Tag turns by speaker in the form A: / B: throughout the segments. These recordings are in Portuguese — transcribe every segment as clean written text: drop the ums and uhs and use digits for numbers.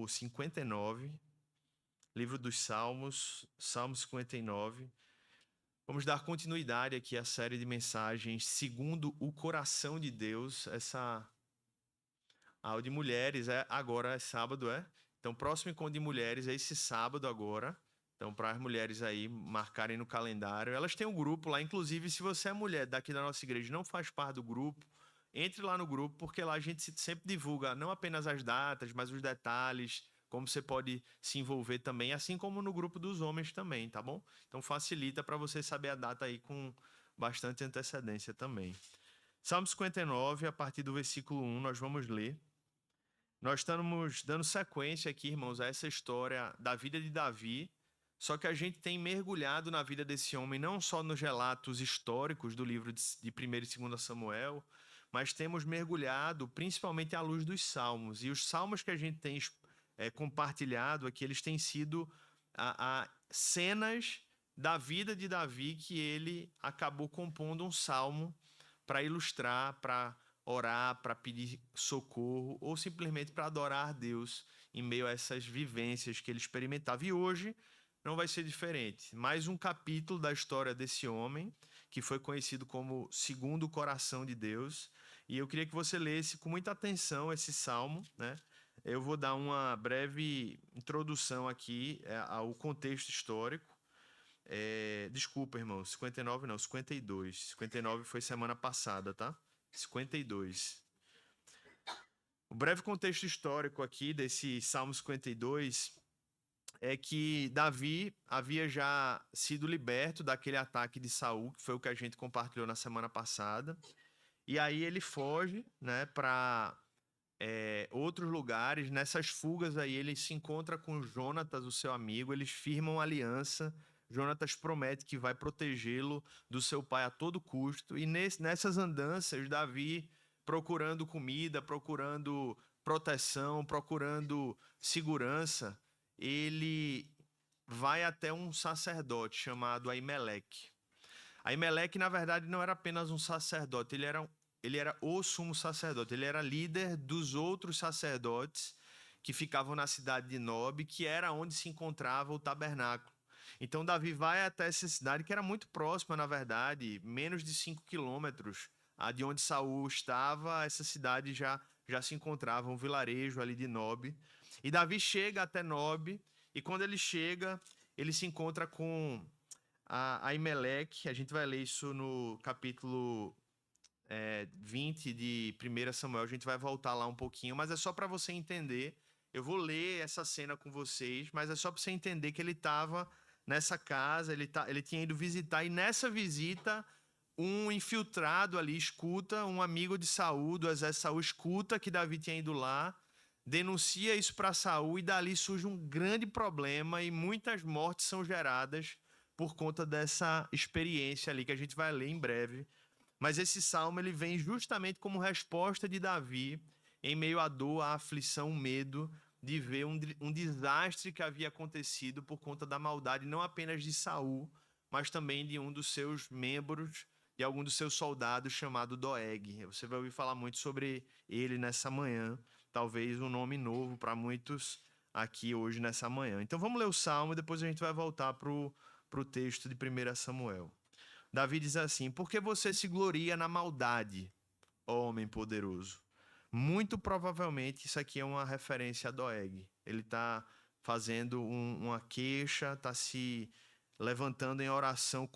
A: Salmo 59, livro dos Salmos, Salmo 59. Vamos dar continuidade aqui à série de mensagens segundo o coração de Deus. Essa aula de mulheres agora é sábado, é? Então, próximo encontro de mulheres é esse sábado agora. Então, para as mulheres aí marcarem no calendário. Elas têm um grupo lá, inclusive, se você é mulher daqui da nossa igreja e não faz parte do grupo, entre lá no grupo, porque lá a gente sempre divulga não apenas as datas, mas os detalhes, como você pode se envolver também, assim como no grupo dos homens também, tá bom? Então facilita para você saber a data aí com bastante antecedência também. Salmo 59, a partir do versículo 1, nós vamos ler. Nós estamos dando sequência aqui, irmãos, a essa história da vida de Davi, só que a gente tem mergulhado na vida desse homem, não só nos relatos históricos do livro de 1º e 2º Samuel, mas temos mergulhado principalmente à luz dos salmos. E os salmos que a gente tem compartilhado aqui, eles têm sido cenas da vida de Davi que ele acabou compondo um salmo para ilustrar, para orar, para pedir socorro ou simplesmente para adorar a Deus em meio a essas vivências que ele experimentava. E hoje não vai ser diferente. Mais um capítulo da história desse homem, que foi conhecido como segundo o coração de Deus. E eu queria que você lesse com muita atenção esse salmo, né? Eu vou dar uma breve introdução aqui ao contexto histórico. Desculpa, irmão, 59 não, 52. 59 foi semana passada, tá? 52. O breve contexto histórico aqui desse Salmo 52 é que Davi havia já sido liberto daquele ataque de Saul, que foi o que a gente compartilhou na semana passada. E aí ele foge, né, para outros lugares. Nessas fugas aí ele se encontra com Jonatas, o seu amigo, eles firmam aliança. Jonatas promete que vai protegê-lo do seu pai a todo custo. E nessas andanças, Davi procurando comida, procurando proteção, procurando segurança, ele vai até um sacerdote chamado Aimeleque. Aimeleque, na verdade, não era apenas um sacerdote, ele era o sumo sacerdote, ele era líder dos outros sacerdotes que ficavam na cidade de Nob, que era onde se encontrava o tabernáculo. Então Davi vai até essa cidade, que era muito próxima, na verdade, menos de 5 quilômetros de onde Saul estava. Essa cidade já se encontrava, um vilarejo ali de Nob. E Davi chega até Nob, e quando ele chega, ele se encontra com Aimeleque. A gente vai ler isso no capítulo 20 de 1 Samuel, a gente vai voltar lá um pouquinho, mas é só para você entender. Eu vou ler essa cena com vocês, mas é só para você entender que ele estava nessa casa, ele tinha ido visitar, e nessa visita, um infiltrado ali escuta, um amigo de Saul, do exército de Saul, escuta que Davi tinha ido lá, denuncia isso para Saul, e dali surge um grande problema, e muitas mortes são geradas por conta dessa experiência ali, que a gente vai ler em breve. Mas esse salmo ele vem justamente como resposta de Davi em meio à dor, à aflição, o medo de ver um desastre que havia acontecido por conta da maldade não apenas de Saul, mas também de um dos seus membros, de algum dos seus soldados, chamado Doeg. Você vai ouvir falar muito sobre ele nessa manhã, talvez um nome novo para muitos aqui hoje nessa manhã. Então vamos ler o salmo e depois a gente vai voltar para o texto de 1 Samuel. Davi diz assim: por que você se gloria na maldade, ó homem poderoso? Muito provavelmente isso aqui é uma referência a Doeg. Ele está fazendo uma queixa, está se levantando em oração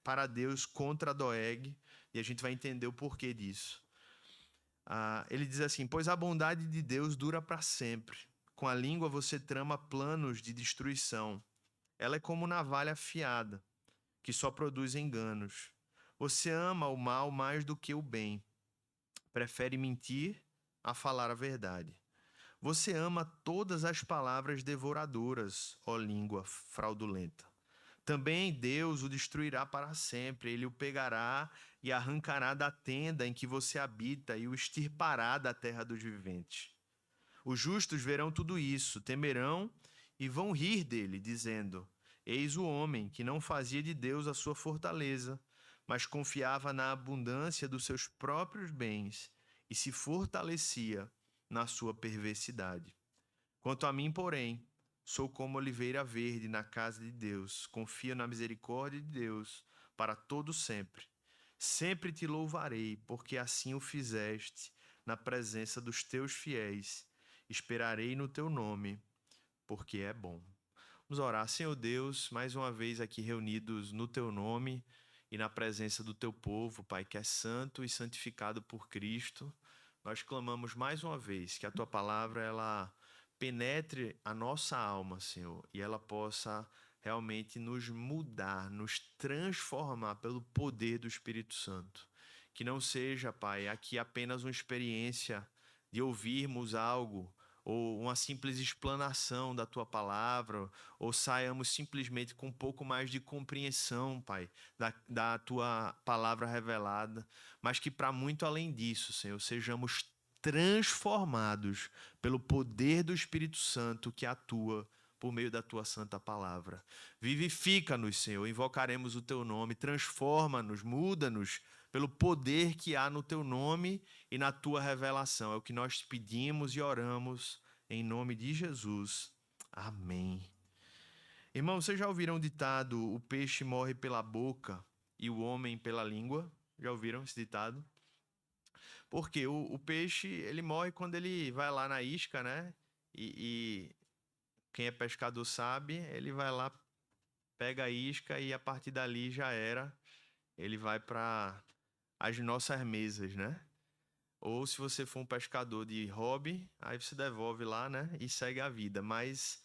A: para Deus contra Doeg, e a gente vai entender o porquê disso. Ele diz assim: pois a bondade de Deus dura para sempre. Com a língua você trama planos de destruição. Ela é como navalha afiada, que só produz enganos. Você ama o mal mais do que o bem. Prefere mentir a falar a verdade. Você ama todas as palavras devoradoras, ó língua fraudulenta. Também Deus o destruirá para sempre. Ele o pegará e arrancará da tenda em que você habita e o extirpará da terra dos viventes. Os justos verão tudo isso, temerão e vão rir dele, dizendo: eis o homem que não fazia de Deus a sua fortaleza, mas confiava na abundância dos seus próprios bens e se fortalecia na sua perversidade. Quanto a mim, porém, sou como oliveira verde na casa de Deus. Confio na misericórdia de Deus para todo sempre. Sempre te louvarei, porque assim o fizeste na presença dos teus fiéis. Esperarei no teu nome, porque é bom. Vamos orar. Senhor Deus, mais uma vez aqui reunidos no teu nome e na presença do teu povo, Pai, que é santo e santificado por Cristo. Nós clamamos mais uma vez que a tua palavra ela penetre a nossa alma, Senhor, e ela possa realmente nos mudar, nos transformar pelo poder do Espírito Santo. Que não seja, Pai, aqui apenas uma experiência de ouvirmos algo ou uma simples explanação da tua palavra, ou saiamos simplesmente com um pouco mais de compreensão, Pai, da tua palavra revelada, mas que para muito além disso, Senhor, sejamos transformados pelo poder do Espírito Santo que atua por meio da tua santa palavra. Vivifica-nos, Senhor, invocaremos o teu nome, transforma-nos, muda-nos pelo poder que há no teu nome e na tua revelação. É o que nós pedimos e oramos em nome de Jesus. Amém. Irmão, vocês já ouviram o ditado: o peixe morre pela boca e o homem pela língua? Já ouviram esse ditado? Porque o peixe, ele morre quando ele vai lá na isca, né? E quem é pescador sabe, ele vai lá, pega a isca e a partir dali já era. Ele vai para as nossas mesas, né? Ou se você for um pescador de hobby, aí você devolve lá, né? E segue a vida. Mas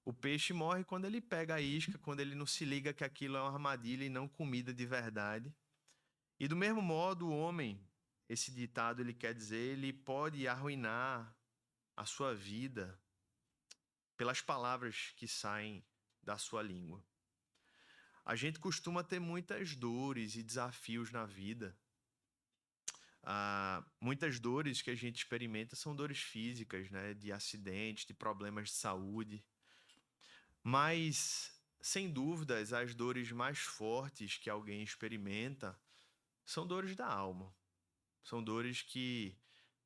A: o peixe morre quando ele pega a isca, quando ele não se liga que aquilo é uma armadilha e não comida de verdade. E do mesmo modo, o homem, esse ditado ele quer dizer, ele pode arruinar a sua vida pelas palavras que saem da sua língua. A gente costuma ter muitas dores e desafios na vida. Muitas dores que a gente experimenta são dores físicas, né? De acidentes, de problemas de saúde. Mas, sem dúvidas, as dores mais fortes que alguém experimenta são dores da alma. São dores que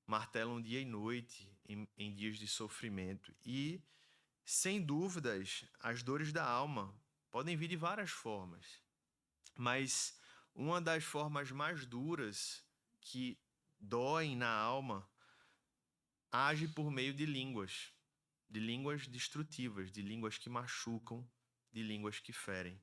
A: martelam dia e noite em dias de sofrimento. E, sem dúvidas, as dores da alma podem vir de várias formas. Mas uma das formas mais duras que doem na alma age por meio de línguas destrutivas, de línguas que machucam, de línguas que ferem.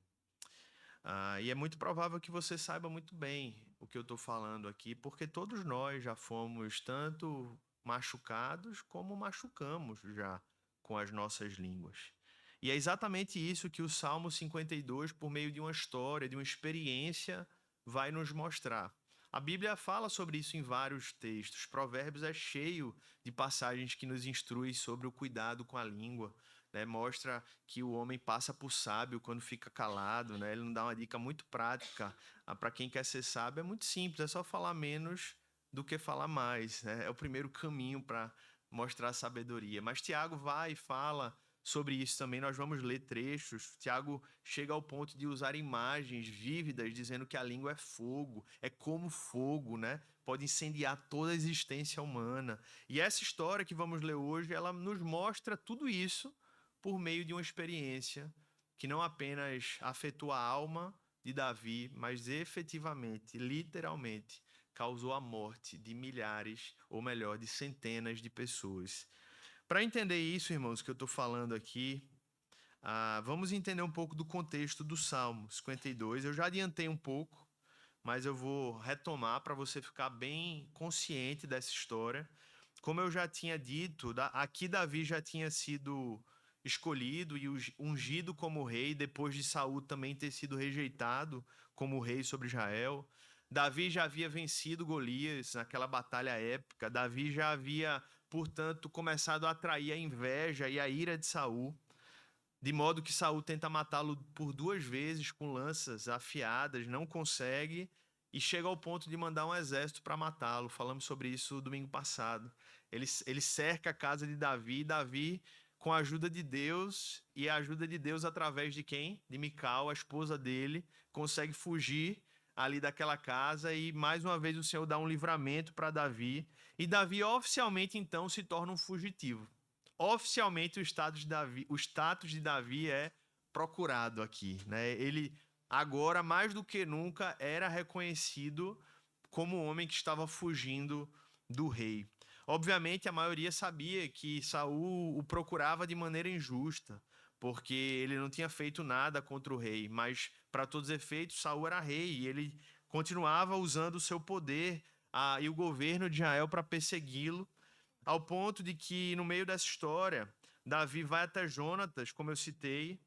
A: E é muito provável que você saiba muito bem o que eu estou falando aqui, porque todos nós já fomos tanto machucados como machucamos já com as nossas línguas. E é exatamente isso que o Salmo 52, por meio de uma história, de uma experiência, vai nos mostrar. A Bíblia fala sobre isso em vários textos. Provérbios é cheio de passagens que nos instruem sobre o cuidado com a língua, né? Mostra que o homem passa por sábio quando fica calado, né? Ele não dá uma dica muito prática. Para quem quer ser sábio é muito simples, é só falar menos do que falar mais, né? É o primeiro caminho para mostrar sabedoria. Mas Tiago vai e fala sobre isso também. Nós vamos ler trechos. Tiago chega ao ponto de usar imagens vívidas, dizendo que a língua é fogo, é como fogo, né? Pode incendiar toda a existência humana. E essa história que vamos ler hoje, ela nos mostra tudo isso por meio de uma experiência que não apenas afetou a alma de Davi, mas efetivamente, literalmente, causou a morte de milhares, ou melhor, de centenas de pessoas. Para entender isso, irmãos, que eu estou falando aqui, vamos entender um pouco do contexto do Salmo 52. Eu já adiantei um pouco, mas eu vou retomar para você ficar bem consciente dessa história. Como eu já tinha dito, aqui Davi já tinha sido escolhido e ungido como rei, depois de Saul também ter sido rejeitado como rei sobre Israel. Davi já havia vencido Golias naquela batalha épica. Davi já havia, portanto, começado a atrair a inveja e a ira de Saul, de modo que Saul tenta matá-lo por 2 vezes com lanças afiadas, não consegue e chega ao ponto de mandar um exército para matá-lo. Falamos sobre isso domingo passado. Ele cerca a casa de Davi, e Davi, com a ajuda de Deus e a ajuda de Deus através de quem? De Mical, a esposa dele, consegue fugir ali daquela casa e mais uma vez o Senhor dá um livramento para Davi. E Davi oficialmente então se torna um fugitivo. oficialmente o status de Davi é procurado aqui, né? Ele agora mais do que nunca era reconhecido como o homem que estava fugindo do rei. Obviamente a maioria sabia que Saul o procurava de maneira injusta, porque ele não tinha feito nada contra o rei, mas para todos os efeitos Saul era rei e ele continuava usando o seu poder e o governo de Israel para persegui-lo, ao ponto de que no meio dessa história Davi vai até Jonatas, como eu citei,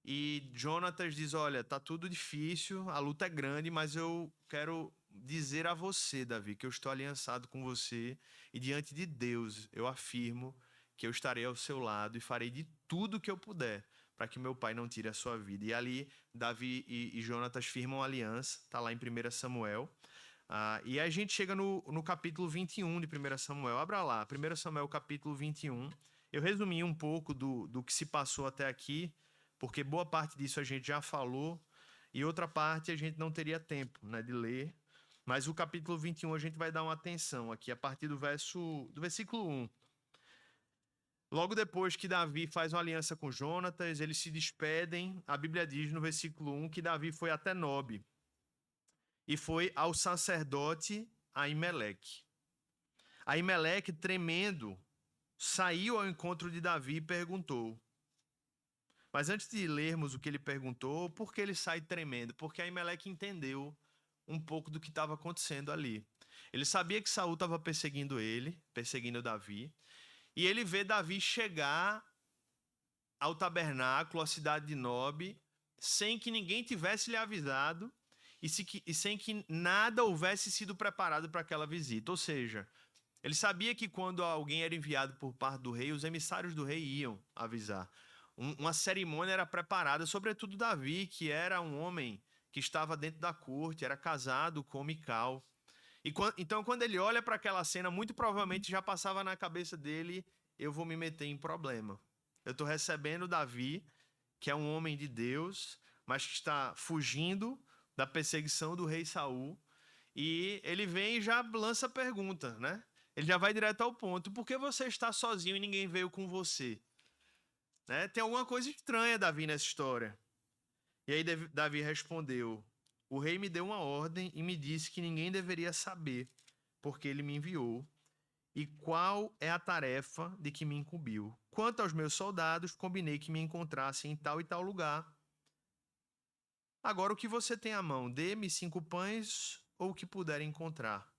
A: e Jonatas diz: olha, tá tudo difícil, a luta é grande, mas eu quero dizer a você, Davi, que eu estou aliançado com você e diante de Deus eu afirmo que eu estarei ao seu lado e farei de tudo que eu puder para que meu pai não tire a sua vida. E ali Davi e Jonatas firmam aliança, tá lá em 1 Samuel. E aí a gente chega no capítulo 21 de 1 Samuel. Abra lá, 1 Samuel capítulo 21. Eu resumi um pouco do que se passou até aqui, porque boa parte disso a gente já falou e outra parte a gente não teria tempo, né, de ler. Mas o capítulo 21 a gente vai dar uma atenção aqui a partir do versículo 1. Logo depois que Davi faz uma aliança com Jonatas, eles se despedem. A Bíblia diz no versículo 1 que Davi foi até Nob e foi ao sacerdote Aimeleque. Aimeleque, tremendo, saiu ao encontro de Davi e perguntou. Mas antes de lermos o que ele perguntou, por que ele sai tremendo? Porque Aimeleque entendeu um pouco do que estava acontecendo ali. Ele sabia que Saul estava perseguindo Davi, e ele vê Davi chegar ao tabernáculo, à cidade de Nob, sem que ninguém tivesse lhe avisado e sem que nada houvesse sido preparado para aquela visita. Ou seja, ele sabia que quando alguém era enviado por parte do rei, os emissários do rei iam avisar. Uma cerimônia era preparada, sobretudo Davi, que era um homem que estava dentro da corte, era casado com Mical. Então, quando ele olha para aquela cena, muito provavelmente já passava na cabeça dele: eu vou me meter em problema. Eu estou recebendo Davi, que é um homem de Deus, mas que está fugindo da perseguição do rei Saul. E ele vem e já lança a pergunta, né? Ele já vai direto ao ponto: por que você está sozinho e ninguém veio com você? Né? Tem alguma coisa estranha, Davi, nessa história. E aí Davi respondeu: o rei me deu uma ordem e me disse que ninguém deveria saber, porque ele me enviou, e qual é a tarefa de que me incumbiu. Quanto aos meus soldados, combinei que me encontrassem em tal e tal lugar. Agora, o que você tem à mão? Dê-me 5 pães ou o que puder encontrar.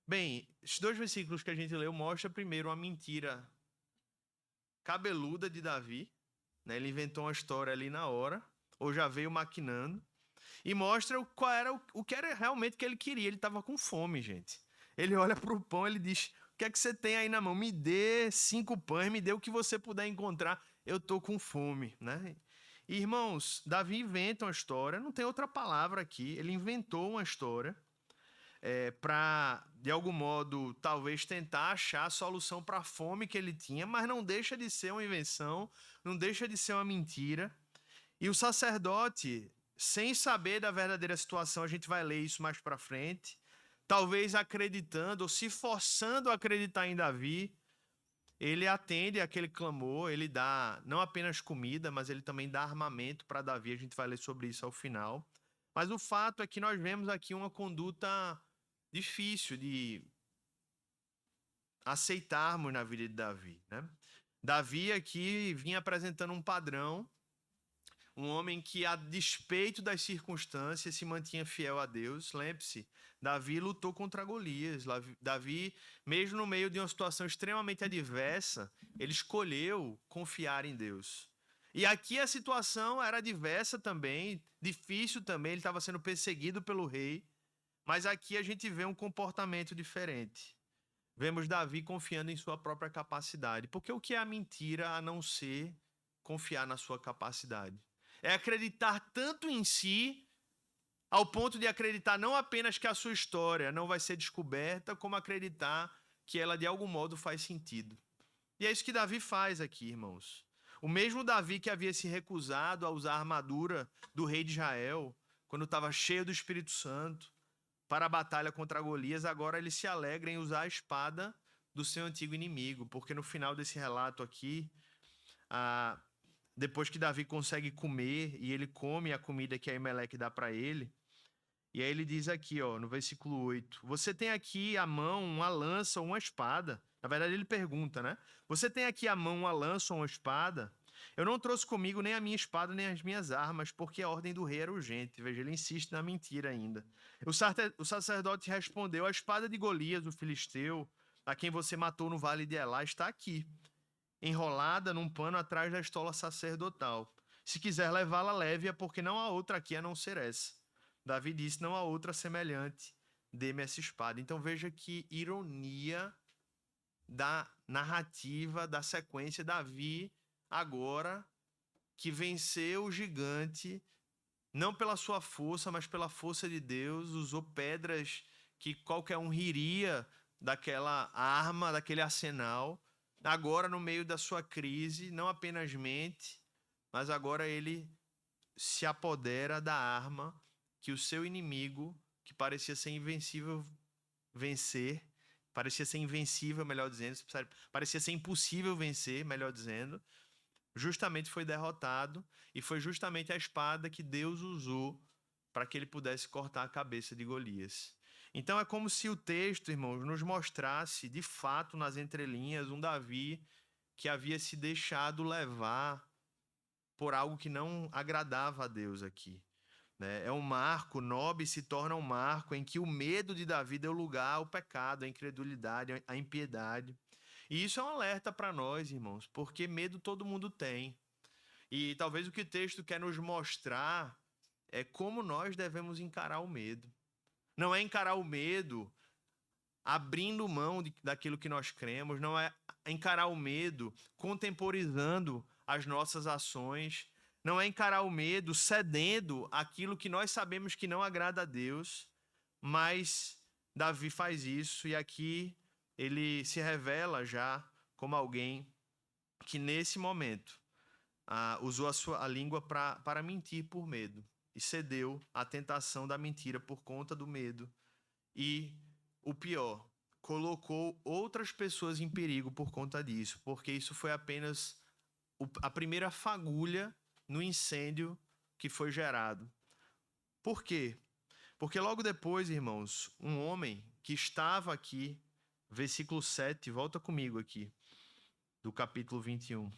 A: Bem, esses 2 versículos que a gente leu mostram primeiro uma mentira cabeluda de Davi, né? Ele inventou uma história ali na hora, ou já veio maquinando, e mostra qual era o que era realmente que ele queria. Ele estava com fome, gente. Ele olha para o pão, ele diz: o que é que você tem aí na mão? Me dê 5 pães, me dê o que você puder encontrar. Eu tô com fome, né? E, irmãos, Davi inventa uma história, não tem outra palavra aqui. Ele inventou uma história para, de algum modo, talvez tentar achar a solução para a fome que ele tinha, mas não deixa de ser uma invenção, não deixa de ser uma mentira. E o sacerdote, sem saber da verdadeira situação, a gente vai ler isso mais para frente, talvez acreditando ou se forçando a acreditar em Davi, ele atende aquele clamor, ele dá não apenas comida, mas ele também dá armamento para Davi. A gente vai ler sobre isso ao final. Mas o fato é que nós vemos aqui uma conduta difícil de aceitarmos na vida de Davi, né? Davi aqui vinha apresentando um padrão, um homem que, a despeito das circunstâncias, se mantinha fiel a Deus. Lembre-se, Davi lutou contra Golias. Davi, mesmo no meio de uma situação extremamente adversa, ele escolheu confiar em Deus. E aqui a situação era adversa também, difícil também, ele estava sendo perseguido pelo rei, mas aqui a gente vê um comportamento diferente. Vemos Davi confiando em sua própria capacidade. Porque o que é a mentira a não ser confiar na sua capacidade? É acreditar tanto em si, ao ponto de acreditar não apenas que a sua história não vai ser descoberta, como acreditar que ela de algum modo faz sentido. E é isso que Davi faz aqui, irmãos. O mesmo Davi que havia se recusado a usar a armadura do rei de Israel, quando estava cheio do Espírito Santo, para a batalha contra Golias, agora ele se alegra em usar a espada do seu antigo inimigo, porque no final desse relato aqui, depois que Davi consegue comer e ele come a comida que Aimeleque dá para ele, e aí ele diz aqui, ó, no versículo 8, você tem aqui à mão uma lança ou uma espada? Na verdade ele pergunta, né? Você tem aqui à mão uma lança ou uma espada? Eu não trouxe comigo nem a minha espada nem as minhas armas, porque a ordem do rei era urgente. Veja, ele insiste na mentira ainda. O sacerdote respondeu, a espada de Golias, o filisteu, a quem você matou no vale de Elá, está aqui, enrolada num pano atrás da estola sacerdotal. Se quiser levá-la, leve-a, porque não há outra aqui a não ser essa. Davi disse, não há outra semelhante, dê-me essa espada. Então veja que ironia da narrativa, da sequência. Davi, agora que venceu o gigante, não pela sua força, mas pela força de Deus, usou pedras que qualquer um riria daquela arma, daquele arsenal. Agora, no meio da sua crise, não apenas mente, mas agora ele se apodera da arma que o seu inimigo, que parecia ser invencível, parecia ser invencível, melhor dizendo, parecia ser impossível vencer, melhor dizendo, justamente foi derrotado, e foi justamente a espada que Deus usou para que ele pudesse cortar a cabeça de Golias. Então é como se o texto, irmãos, nos mostrasse, de fato, nas entrelinhas, um Davi que havia se deixado levar por algo que não agradava a Deus aqui. É um marco, Nob se torna um marco em que o medo de Davi deu lugar ao pecado, à incredulidade, à impiedade. E isso é um alerta para nós, irmãos, porque medo todo mundo tem. E talvez o que o texto quer nos mostrar é como nós devemos encarar o medo. Não é encarar o medo abrindo mão daquilo que nós cremos, não é encarar o medo contemporizando as nossas ações, não é encarar o medo cedendo aquilo que nós sabemos que não agrada a Deus, mas Davi faz isso e aqui ele se revela já como alguém que nesse momento usou a língua para mentir por medo e cedeu à tentação da mentira por conta do medo. E o pior, colocou outras pessoas em perigo por conta disso, porque isso foi apenas a primeira fagulha no incêndio que foi gerado. Por quê? Porque logo depois, irmãos, um homem que estava aqui, versículo 7, volta comigo aqui, do capítulo 21.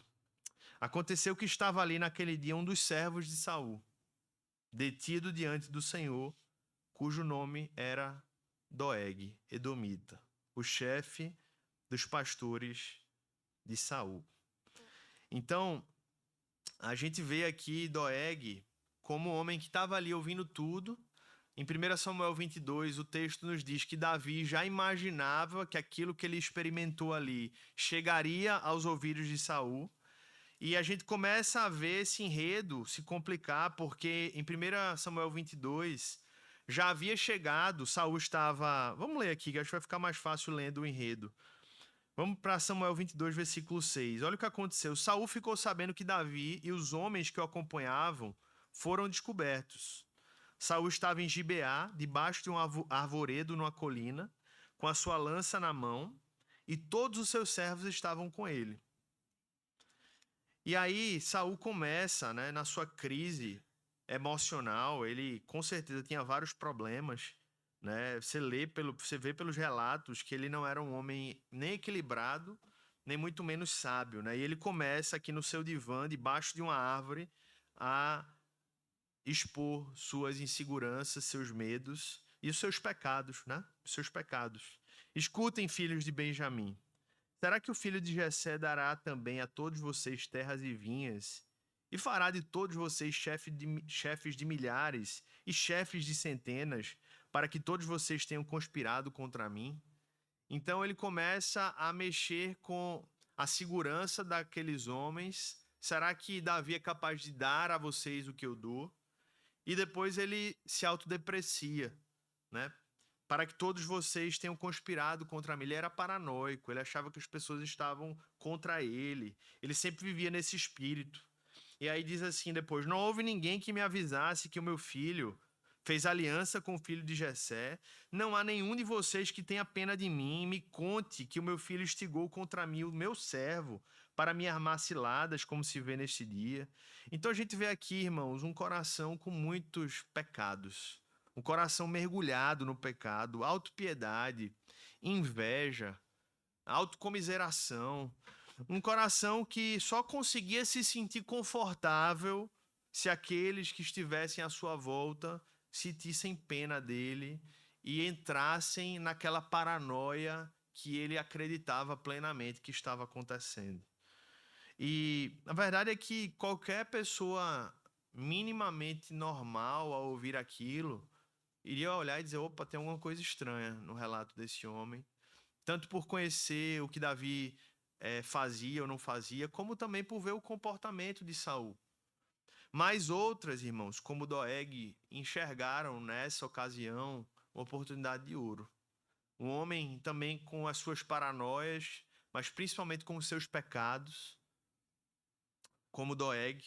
A: Aconteceu que estava ali naquele dia um dos servos de Saul, detido diante do Senhor, cujo nome era Doeg, edomita, o chefe dos pastores de Saul. Então, a gente vê aqui Doeg como um homem que estava ali ouvindo tudo. Em 1 Samuel 22, o texto nos diz que Davi já imaginava que aquilo que ele experimentou ali chegaria aos ouvidos de Saul. E a gente começa a ver esse enredo se complicar, porque em 1 Samuel 22 já havia chegado, Saul estava... Vamos ler aqui, que acho que vai ficar mais fácil lendo o enredo. Vamos para Samuel 22, versículo 6. Olha o que aconteceu. Saul ficou sabendo que Davi e os homens que o acompanhavam foram descobertos. Saul estava em Gibeá, debaixo de um arvoredo numa colina, com a sua lança na mão, e todos os seus servos estavam com ele. E aí Saul começa, né, na sua crise emocional, ele com certeza tinha vários problemas, né? Você vê pelos relatos que ele não era um homem nem equilibrado, nem muito menos sábio, né? E ele começa aqui no seu divã, debaixo de uma árvore, a expor suas inseguranças, seus medos e os seus pecados, né? Os seus pecados. Escutem, filhos de Benjamim. Será que o filho de Jessé dará também a todos vocês terras e vinhas, e fará de todos vocês chefes de milhares e chefes de centenas, para que todos vocês tenham conspirado contra mim? Então ele começa a mexer com a segurança daqueles homens. Será que Davi é capaz de dar a vocês o que eu dou? E depois ele se autodeprecia, né? Para que todos vocês tenham conspirado contra mim. Ele era paranoico, ele achava que as pessoas estavam contra ele. Ele sempre vivia nesse espírito. E aí diz assim depois, não houve ninguém que me avisasse que o meu filho fez aliança com o filho de Jessé. Não há nenhum de vocês que tenha pena de mim e me conte que o meu filho instigou contra mim o meu servo para me armar ciladas, como se vê neste dia. Então a gente vê aqui, irmãos, um coração com muitos pecados. Um coração mergulhado no pecado, autopiedade, inveja, autocomiseração. Um coração que só conseguia se sentir confortável se aqueles que estivessem à sua volta sentissem pena dele e entrassem naquela paranoia que ele acreditava plenamente que estava acontecendo. E a verdade é que qualquer pessoa minimamente normal ao ouvir aquilo iria olhar e dizer: opa, tem alguma coisa estranha no relato desse homem. Tanto por conhecer o que Davi fazia ou não fazia, como também por ver o comportamento de Saul. Mas outras, irmãos, como Doeg, enxergaram nessa ocasião uma oportunidade de ouro. Um homem também com as suas paranoias, mas principalmente com os seus pecados, como Doeg,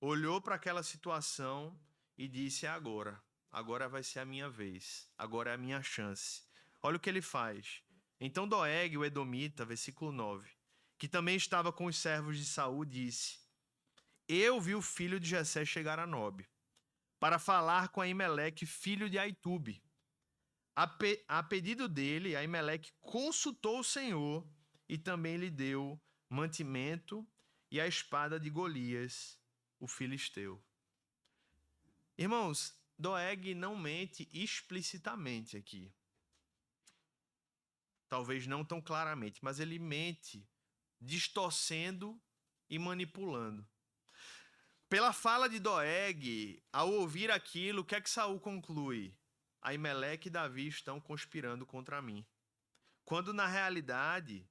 A: olhou para aquela situação e disse: é agora. Agora vai ser a minha vez. Agora é a minha chance. Olha o que ele faz. Então Doeg, o edomita, versículo 9, que também estava com os servos de Saul, disse: eu vi o filho de Jessé chegar a Nob, para falar com Aimeleque, filho de Aitube. A pedido dele, Aimeleque consultou o Senhor e também lhe deu mantimento e a espada de Golias, o filisteu. Irmãos, Doeg não mente explicitamente aqui. Talvez não tão claramente, mas ele mente distorcendo e manipulando. Pela fala de Doeg, ao ouvir aquilo, o que é que Saul conclui? Aimeleque e Davi estão conspirando contra mim. Quando na realidade,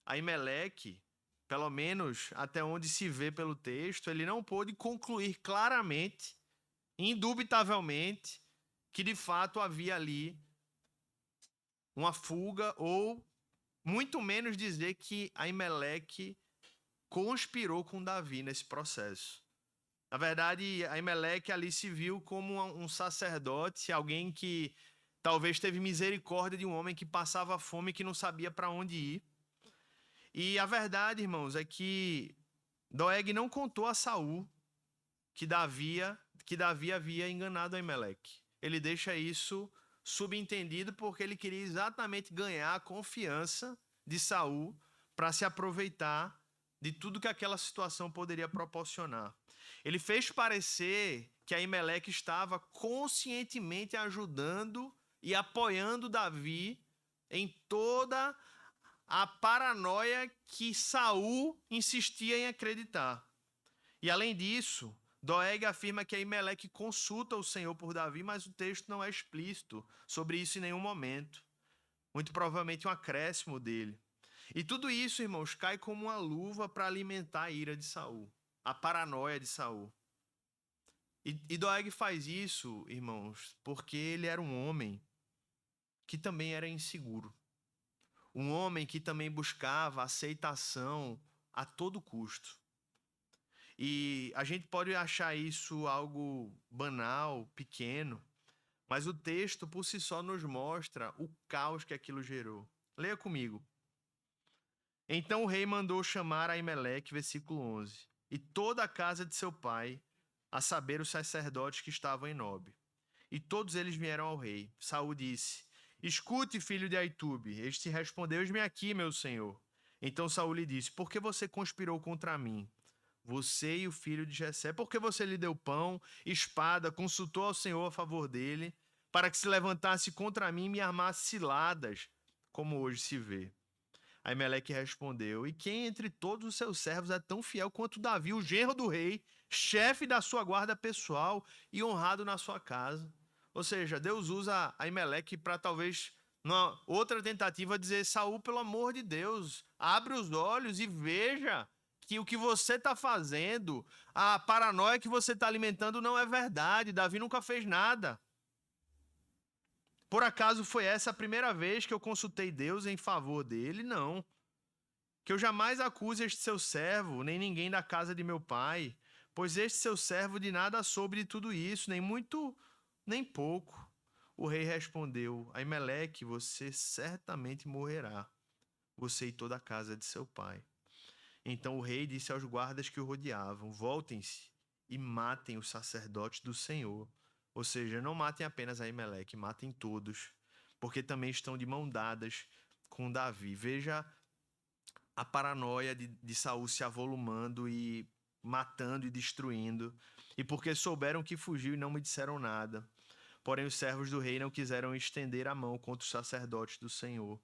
A: Aimeleque, pelo menos até onde se vê pelo texto, ele não pôde concluir claramente, indubitavelmente, que de fato havia ali uma fuga, ou muito menos dizer que Aimeleque conspirou com Davi nesse processo. Na verdade, Aimeleque ali se viu como um sacerdote, alguém que talvez teve misericórdia de um homem que passava fome e que não sabia para onde ir. E a verdade, irmãos, é que Doeg não contou a Saul que Davi havia enganado Aimeleque. Ele deixa isso subentendido porque ele queria exatamente ganhar a confiança de Saul para se aproveitar de tudo que aquela situação poderia proporcionar. Ele fez parecer que Aimeleque estava conscientemente ajudando e apoiando Davi em toda a paranoia que Saul insistia em acreditar. E além disso, Doeg afirma que Aimeleque consulta o Senhor por Davi, mas o texto não é explícito sobre isso em nenhum momento. Muito provavelmente um acréscimo dele. E tudo isso, irmãos, cai como uma luva para alimentar a ira de Saul, a paranoia de Saul. E Doeg faz isso, irmãos, porque ele era um homem que também era inseguro. Um homem que também buscava aceitação a todo custo. E a gente pode achar isso algo banal, pequeno, mas o texto por si só nos mostra o caos que aquilo gerou. Leia comigo. Então o rei mandou chamar Aimeleque, versículo 11, e toda a casa de seu pai, a saber, os sacerdotes que estavam em Nob. E todos eles vieram ao rei. Saul disse: escute, filho de Aitube. Este respondeu: eis-me aqui, meu senhor. Então Saul lhe disse: por que você conspirou contra mim? Você e o filho de Jessé, por que você lhe deu pão, espada, consultou ao Senhor a favor dele, para que se levantasse contra mim e me armasse ciladas, como hoje se vê? Aimeleque respondeu: e quem entre todos os seus servos é tão fiel quanto Davi, o genro do rei, chefe da sua guarda pessoal e honrado na sua casa? Ou seja, Deus usa Aimeleque para talvez, numa outra tentativa, dizer: Saul, pelo amor de Deus, abre os olhos e veja que o que você está fazendo, a paranoia que você está alimentando não é verdade. Davi nunca fez nada. Por acaso foi essa a primeira vez que eu consultei Deus em favor dele? Não. Que eu jamais acuse este seu servo, nem ninguém da casa de meu pai, pois este seu servo de nada soube de tudo isso, nem muito Nem pouco. O rei respondeu: Aimeleque, você certamente morrerá, você e toda a casa de seu pai. Então o rei disse aos guardas que o rodeavam: Voltem-se e matem os sacerdotes do Senhor. Ou seja, não matem apenas Aimeleque, matem todos, porque também estão de mão dadas com Davi. Veja a paranoia de Saul se avolumando e matando e destruindo, e porque souberam que fugiu e não me disseram nada. Porém, os servos do rei não quiseram estender a mão contra os sacerdotes do Senhor.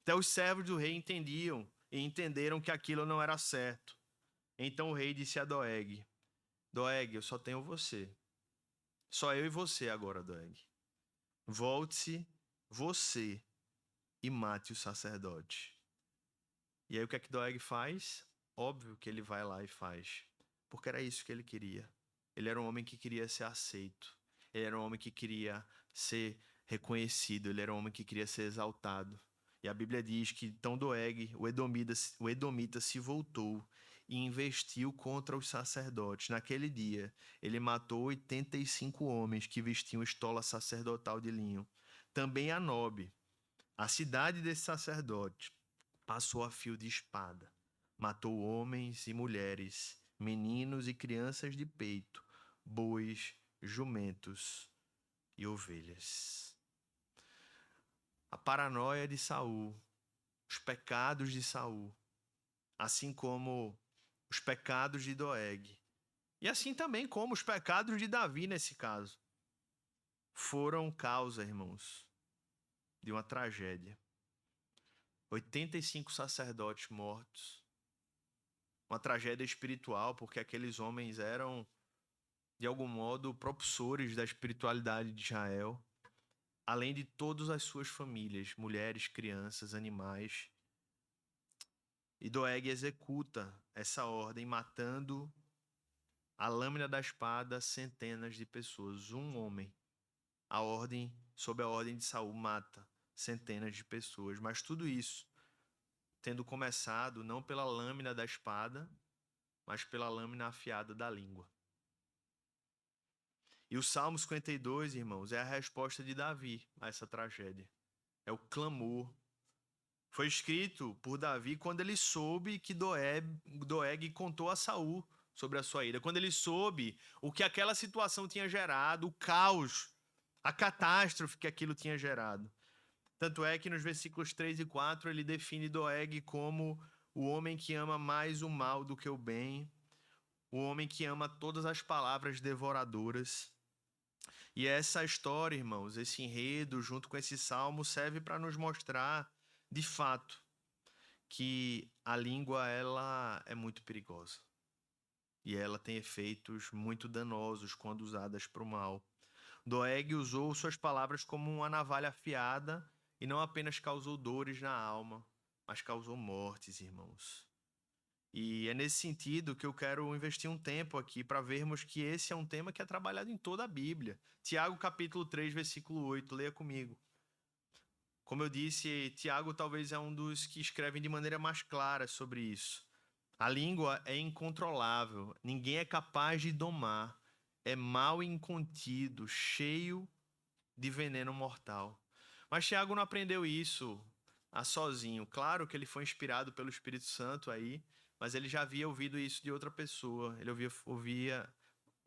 A: Até os servos do rei entendiam e entenderam que aquilo não era certo. Então o rei disse a Doeg: Doeg, eu só tenho você. Só eu e você agora, Doeg. Volte-se você e mate o sacerdote. E aí o que é que Doeg faz? Óbvio que ele vai lá e faz, porque era isso que ele queria. Ele era um homem que queria ser aceito. Ele era um homem que queria ser reconhecido. Ele era um homem que queria ser exaltado. E a Bíblia diz que então Doeg, o edomita se voltou e investiu contra os sacerdotes. Naquele dia, ele matou 85 homens que vestiam estola sacerdotal de linho. Também a Nobe, a cidade desse sacerdote, passou a fio de espada. Matou homens e mulheres, meninos e crianças de peito, bois, jumentos e ovelhas. A paranoia de Saul, os pecados de Saul, assim como os pecados de Doeg, e assim também como os pecados de Davi nesse caso, foram causa, irmãos, de uma tragédia. 85 sacerdotes mortos. Uma tragédia espiritual, porque aqueles homens eram, de algum modo, propulsores da espiritualidade de Israel, além de todas as suas famílias, mulheres, crianças, animais. E Doeg executa essa ordem, matando a lâmina da espada centenas de pessoas. Um homem, sob a ordem de Saul, mata centenas de pessoas. Mas tudo isso tendo começado não pela lâmina da espada, mas pela lâmina afiada da língua. E o Salmo 52, irmãos, é a resposta de Davi a essa tragédia. É o clamor. Foi escrito por Davi quando ele soube que Doeg contou a Saul sobre a sua ira. Quando ele soube o que aquela situação tinha gerado, o caos, a catástrofe que aquilo tinha gerado. Tanto é que nos versículos 3 e 4 ele define Doeg como o homem que ama mais o mal do que o bem, o homem que ama todas as palavras devoradoras. E essa história, irmãos, esse enredo, junto com esse salmo, serve para nos mostrar, de fato, que a língua ela é muito perigosa. E ela tem efeitos muito danosos quando usadas para o mal. Doeg usou suas palavras como uma navalha afiada e não apenas causou dores na alma, mas causou mortes, irmãos. E é nesse sentido que eu quero investir um tempo aqui para vermos que esse é um tema que é trabalhado em toda a Bíblia. Tiago capítulo 3, versículo 8, leia comigo. Como eu disse, Tiago talvez é um dos que escrevem de maneira mais clara sobre isso. A língua é incontrolável, ninguém é capaz de domar, é mal incontido, cheio de veneno mortal. Mas Tiago não aprendeu isso sozinho. Claro que ele foi inspirado pelo Espírito Santo aí, mas ele já havia ouvido isso de outra pessoa. Ele havia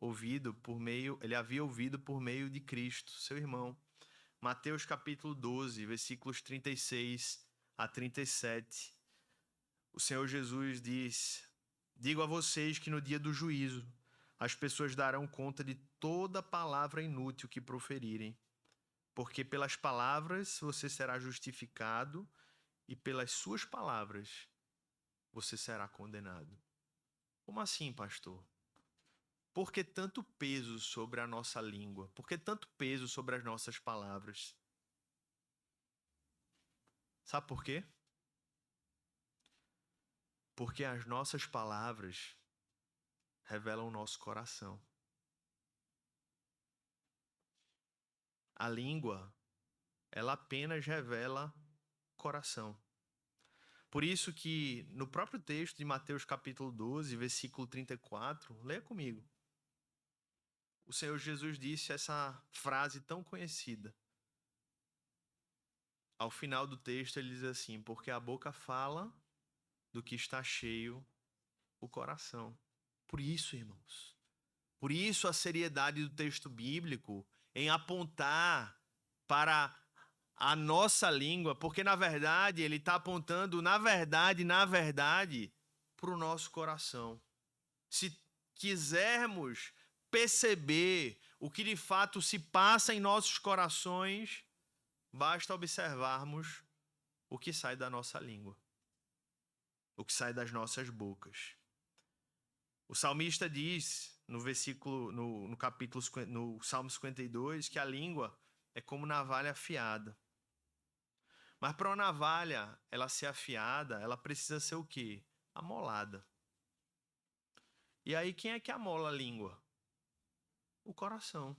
A: ouvido por meio de Cristo, seu irmão. Mateus capítulo 12, versículos 36 a 37. O Senhor Jesus diz: Digo a vocês que no dia do juízo as pessoas darão conta de toda palavra inútil que proferirem, porque pelas palavras você será justificado e pelas suas palavras você será condenado. Como assim, pastor? Por que tanto peso sobre a nossa língua? Por que tanto peso sobre as nossas palavras? Sabe por quê? Porque as nossas palavras revelam o nosso coração. A língua, ela apenas revela coração. Por isso que no próprio texto de Mateus capítulo 12, versículo 34, leia comigo. o Senhor Jesus disse essa frase tão conhecida. Ao final do texto, ele diz assim: porque a boca fala do que está cheio o coração. Por isso, irmãos, por isso a seriedade do texto bíblico em apontar para a nossa língua, porque na verdade ele está apontando, na verdade, para o nosso coração. Se quisermos perceber o que de fato se passa em nossos corações, basta observarmos o que sai da nossa língua, o que sai das nossas bocas. O salmista diz no capítulo, no Salmo 52, que a língua é como navalha afiada. Mas para uma navalha ela ser afiada, ela precisa ser o quê? Amolada. E aí quem é que amola a língua? O coração.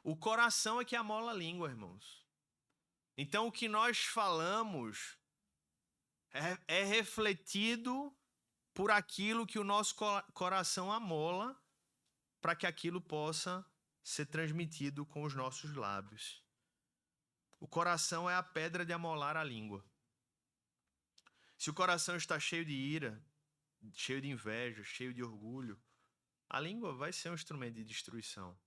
A: O coração é que amola a língua, irmãos. Então o que nós falamos é refletido por aquilo que o nosso coração amola, para que aquilo possa ser transmitido com os nossos lábios. O coração é a pedra de amolar a língua. Se o coração está cheio de ira, cheio de inveja, cheio de orgulho, a língua vai ser um instrumento de destruição.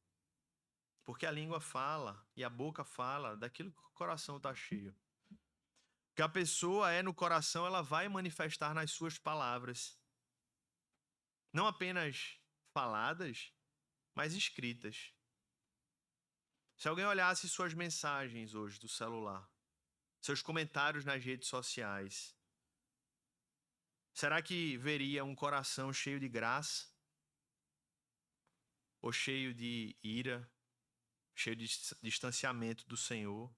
A: Porque a língua fala e a boca fala daquilo que o coração está cheio. O que a pessoa é no coração, ela vai manifestar nas suas palavras. Não apenas faladas, mas escritas. Se alguém olhasse suas mensagens hoje do celular, seus comentários nas redes sociais, será que veria um coração cheio de graça? Ou cheio de ira? Cheio de distanciamento do Senhor?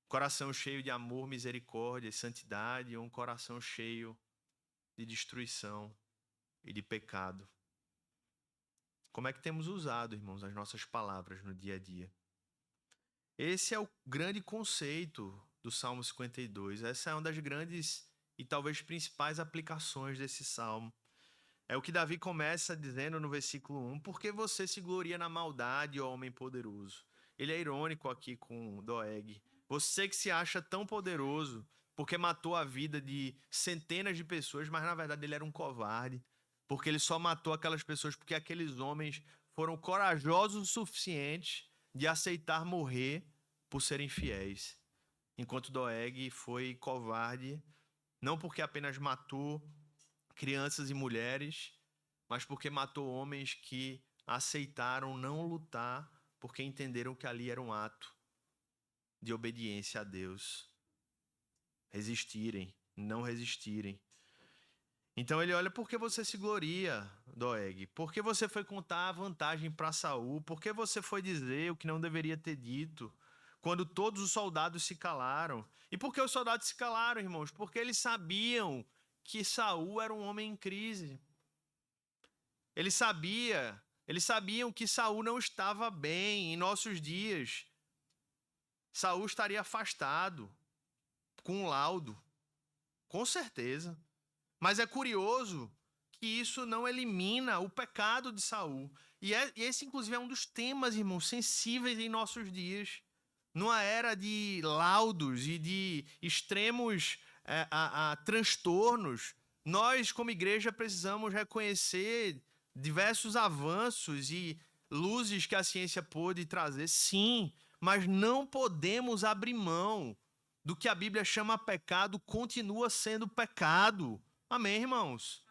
A: Coração cheio de amor, misericórdia e santidade, ou um coração cheio de destruição e de pecado? Como é que temos usado, irmãos, as nossas palavras no dia a dia? Esse é o grande conceito do Salmo 52. Essa é uma das grandes e talvez principais aplicações desse salmo. É o que Davi começa dizendo no versículo 1: por que você se gloria na maldade, ó homem poderoso? Ele é irônico aqui com Doeg. Você que se acha tão poderoso porque matou a vida de centenas de pessoas, mas na verdade ele era um covarde, porque ele só matou aquelas pessoas porque aqueles homens foram corajosos o suficiente de aceitar morrer por serem fiéis. Enquanto Doeg foi covarde, não porque apenas matou crianças e mulheres, mas porque matou homens que aceitaram não lutar, porque entenderam que ali era um ato de obediência a Deus. Resistirem, não resistirem. Então ele olha: por que você se gloria, Doeg? Por que você foi contar a vantagem para Saul? Por que você foi dizer o que não deveria ter dito, quando todos os soldados se calaram? E por que os soldados se calaram, irmãos? Porque eles sabiam que Saul era um homem em crise. Eles sabiam que Saul não estava bem em nossos dias. Saul estaria afastado, com um laudo, com certeza. Mas é curioso que isso não elimina o pecado de Saul. E esse, inclusive, é um dos temas, irmãos, sensíveis em nossos dias. Numa era de laudos e de extremos transtornos, nós, como igreja, precisamos reconhecer diversos avanços e luzes que a ciência pôde trazer, sim, mas não podemos abrir mão do que a Bíblia chama pecado, continua sendo pecado. Amém, irmãos?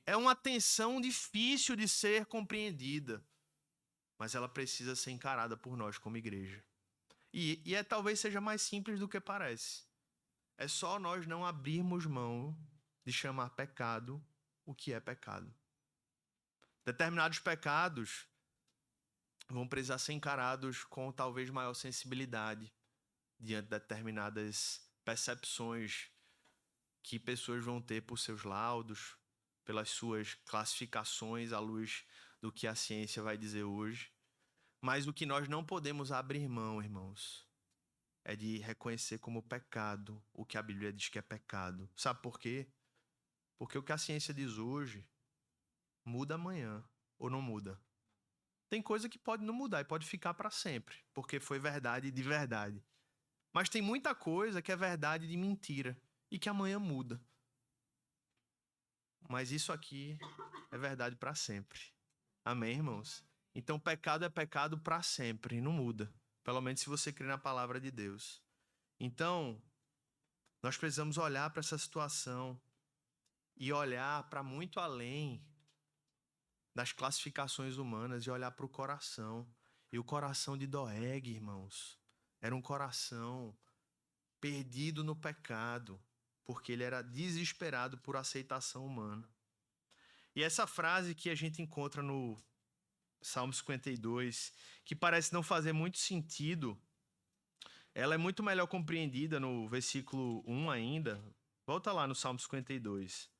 A: É uma tensão difícil de ser compreendida, mas ela precisa ser encarada por nós como igreja. E talvez seja mais simples do que parece. É só nós não abrirmos mão de chamar pecado o que é pecado. Determinados pecados vão precisar ser encarados com talvez maior sensibilidade diante de determinadas percepções que pessoas vão ter por seus laudos, pelas suas classificações à luz do que a ciência vai dizer hoje. Mas o que nós não podemos abrir mão, irmãos, é de reconhecer como pecado o que a Bíblia diz que é pecado. Sabe por quê? Porque o que a ciência diz hoje muda amanhã, ou não muda? Tem coisa que pode não mudar e pode ficar para sempre, porque foi verdade de verdade. Mas tem muita coisa que é verdade de mentira e que amanhã muda. Mas isso aqui é verdade para sempre. Amém, irmãos? Então, pecado é pecado para sempre, não muda. Pelo menos se você crê na palavra de Deus. Então, nós precisamos olhar para essa situação e olhar para muito além das classificações humanas e olhar para o coração. E o coração de Doeg, irmãos, era um coração perdido no pecado, porque ele era desesperado por aceitação humana. E essa frase que a gente encontra no Salmo 52, que parece não fazer muito sentido, ela é muito melhor compreendida no versículo 1 ainda. Volta lá no Salmo 52.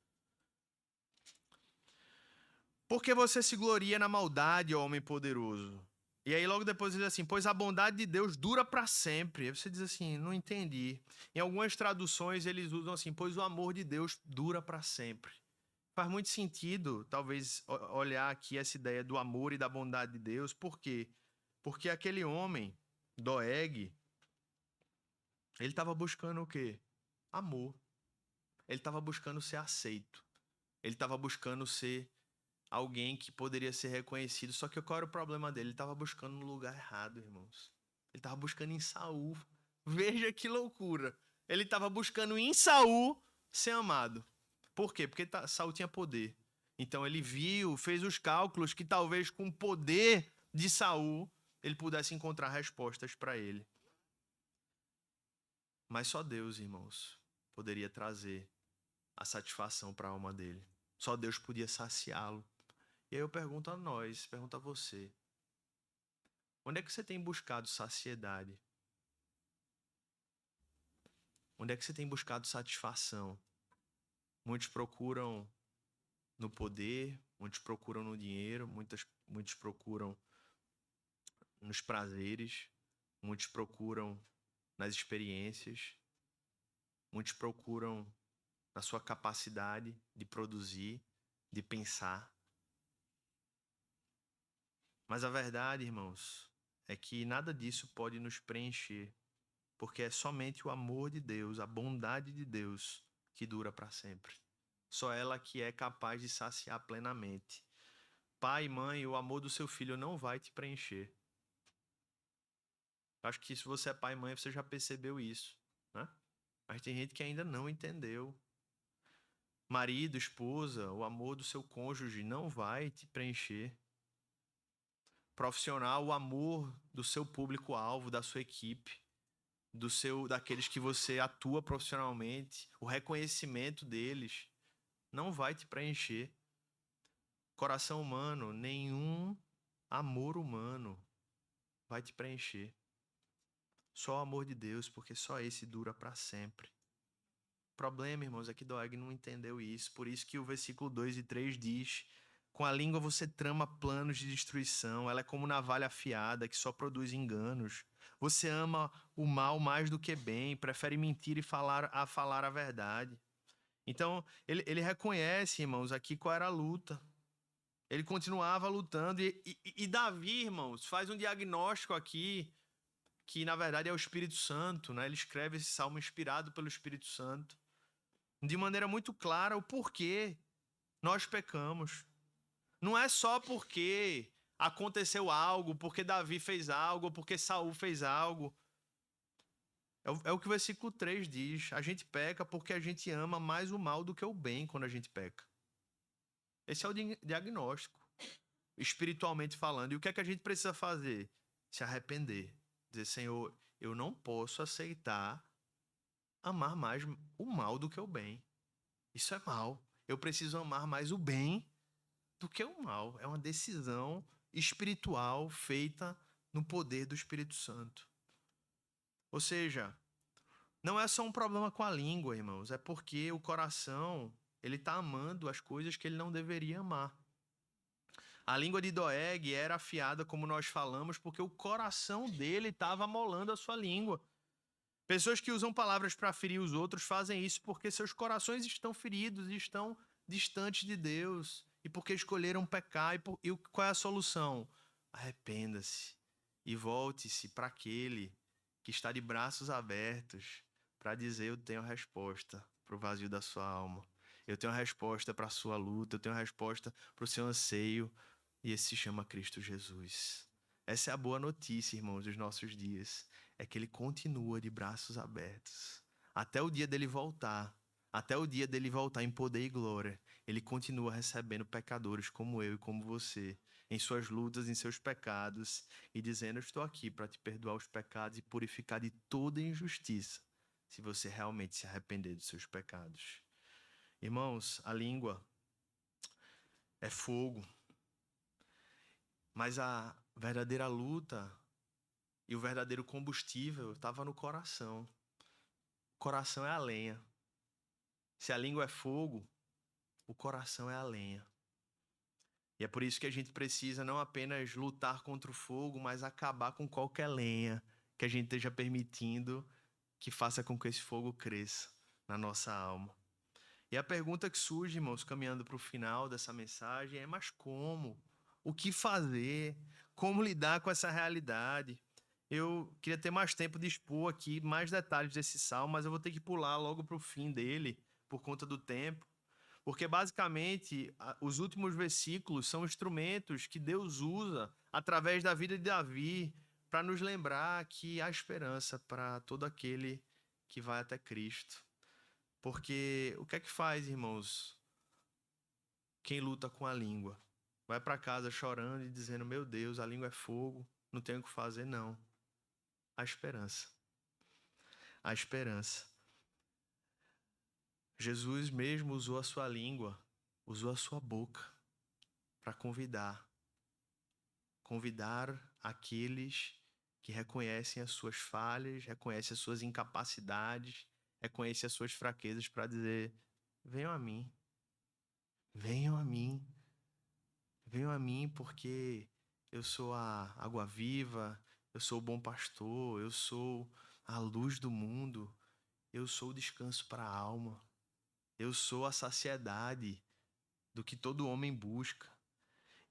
A: Porque você se gloria na maldade, ó homem poderoso. E aí logo depois ele diz assim, pois a bondade de Deus dura para sempre. Aí você diz assim, não entendi. Em algumas traduções eles usam assim, pois o amor de Deus dura para sempre. Faz muito sentido, talvez, olhar aqui essa ideia do amor e da bondade de Deus. Por quê? Porque aquele homem, Doeg, ele estava buscando o quê? Amor. Ele estava buscando ser aceito. Ele estava buscando ser alguém que poderia ser reconhecido. Só que qual era o problema dele? Ele estava buscando no lugar errado, irmãos. Ele estava buscando em Saul. Veja que loucura. Ele estava buscando em Saul ser amado. Por quê? Porque Saul tinha poder. Então ele viu, fez os cálculos que talvez com o poder de Saul ele pudesse encontrar respostas para ele. Mas só Deus, irmãos, poderia trazer a satisfação para a alma dele. Só Deus podia saciá-lo. E aí eu pergunto a nós, pergunto a você. Onde é que você tem buscado saciedade? Onde é que você tem buscado satisfação? Muitos procuram no poder, muitos procuram no dinheiro, muitos procuram nos prazeres, muitos procuram nas experiências, muitos procuram na sua capacidade de produzir, de pensar. Mas a verdade, irmãos, é que nada disso pode nos preencher, porque é somente o amor de Deus, a bondade de Deus que dura para sempre. Só ela que é capaz de saciar plenamente. Pai e mãe, o amor do seu filho não vai te preencher. Acho que se você é pai e mãe, você já percebeu isso, né? Mas tem gente que ainda não entendeu. Marido, esposa, o amor do seu cônjuge não vai te preencher. Profissional, o amor do seu público-alvo, da sua equipe, daqueles que você atua profissionalmente, o reconhecimento deles não vai te preencher. Coração humano, nenhum amor humano vai te preencher. Só o amor de Deus, porque só esse dura para sempre. O problema, irmãos, é que Doeg não entendeu isso. Por isso que o versículo 2 e 3 diz: com a língua você trama planos de destruição, ela é como navalha afiada que só produz enganos. Você ama o mal mais do que bem, prefere mentir e falar a verdade. Então, ele reconhece, irmãos, aqui qual era a luta. Ele continuava lutando. E Davi, irmãos, faz um diagnóstico aqui, que na verdade é o Espírito Santo, né? Ele escreve esse salmo inspirado pelo Espírito Santo, de maneira muito clara o porquê nós pecamos. Não é só porque aconteceu algo, porque Davi fez algo, porque Saul fez algo. É o que o versículo 3 diz. A gente peca porque a gente ama mais o mal do que o bem quando a gente peca. Esse é o diagnóstico, espiritualmente falando. E o que é que a gente precisa fazer? Se arrepender. Dizer, Senhor, eu não posso aceitar amar mais o mal do que o bem. Isso é mal. Eu preciso amar mais o bem do que o mal. É uma decisão espiritual feita no poder do Espírito Santo. Ou seja, não é só um problema com a língua, irmãos. É porque o coração, ele está amando as coisas que ele não deveria amar. A língua de Doeg era afiada, como nós falamos, porque o coração dele estava amolando a sua língua. Pessoas que usam palavras para ferir os outros fazem isso porque seus corações estão feridos e estão distantes de Deus. E porque escolheram pecar. E qual é a solução? arrependa-se e volte-se para aquele que está de braços abertos para dizer: eu tenho a resposta para o vazio da sua alma. Eu tenho a resposta para a sua luta, eu tenho a resposta para o seu anseio, e esse se chama Cristo Jesus. Essa é a boa notícia, irmãos, dos nossos dias, é que ele continua de braços abertos. Até o dia dele voltar, até o dia dele voltar em poder e glória, ele continua recebendo pecadores como eu e como você, em suas lutas, em seus pecados, e dizendo: eu estou aqui para te perdoar os pecados e purificar de toda injustiça, se você realmente se arrepender dos seus pecados. Irmãos, a língua é fogo, mas a verdadeira luta e o verdadeiro combustível estava no coração. O coração é a lenha. Se a língua é fogo, o coração é a lenha. E é por isso que a gente precisa não apenas lutar contra o fogo, mas acabar com qualquer lenha que a gente esteja permitindo que faça com que esse fogo cresça na nossa alma. E a pergunta que surge, irmãos, caminhando para o final dessa mensagem é: mas como? O que fazer? Como lidar com essa realidade? Eu queria ter mais tempo de expor aqui mais detalhes desse salmo, mas eu vou ter que pular logo para o fim dele, por conta do tempo. Porque, basicamente, os últimos versículos são instrumentos que Deus usa através da vida de Davi para nos lembrar que há esperança para todo aquele que vai até Cristo. Porque o que é que faz, irmãos, quem luta com a língua? Vai para casa chorando e dizendo: meu Deus, a língua é fogo, não tenho o que fazer, não. A esperança. A esperança. Jesus mesmo usou a sua língua, usou a sua boca para convidar aqueles que reconhecem as suas falhas, reconhecem as suas incapacidades, reconhecem as suas fraquezas, para dizer: venham a mim, venham a mim, venham a mim, porque eu sou a água viva, eu sou o bom pastor, eu sou a luz do mundo, eu sou o descanso para a alma, eu sou a saciedade do que todo homem busca.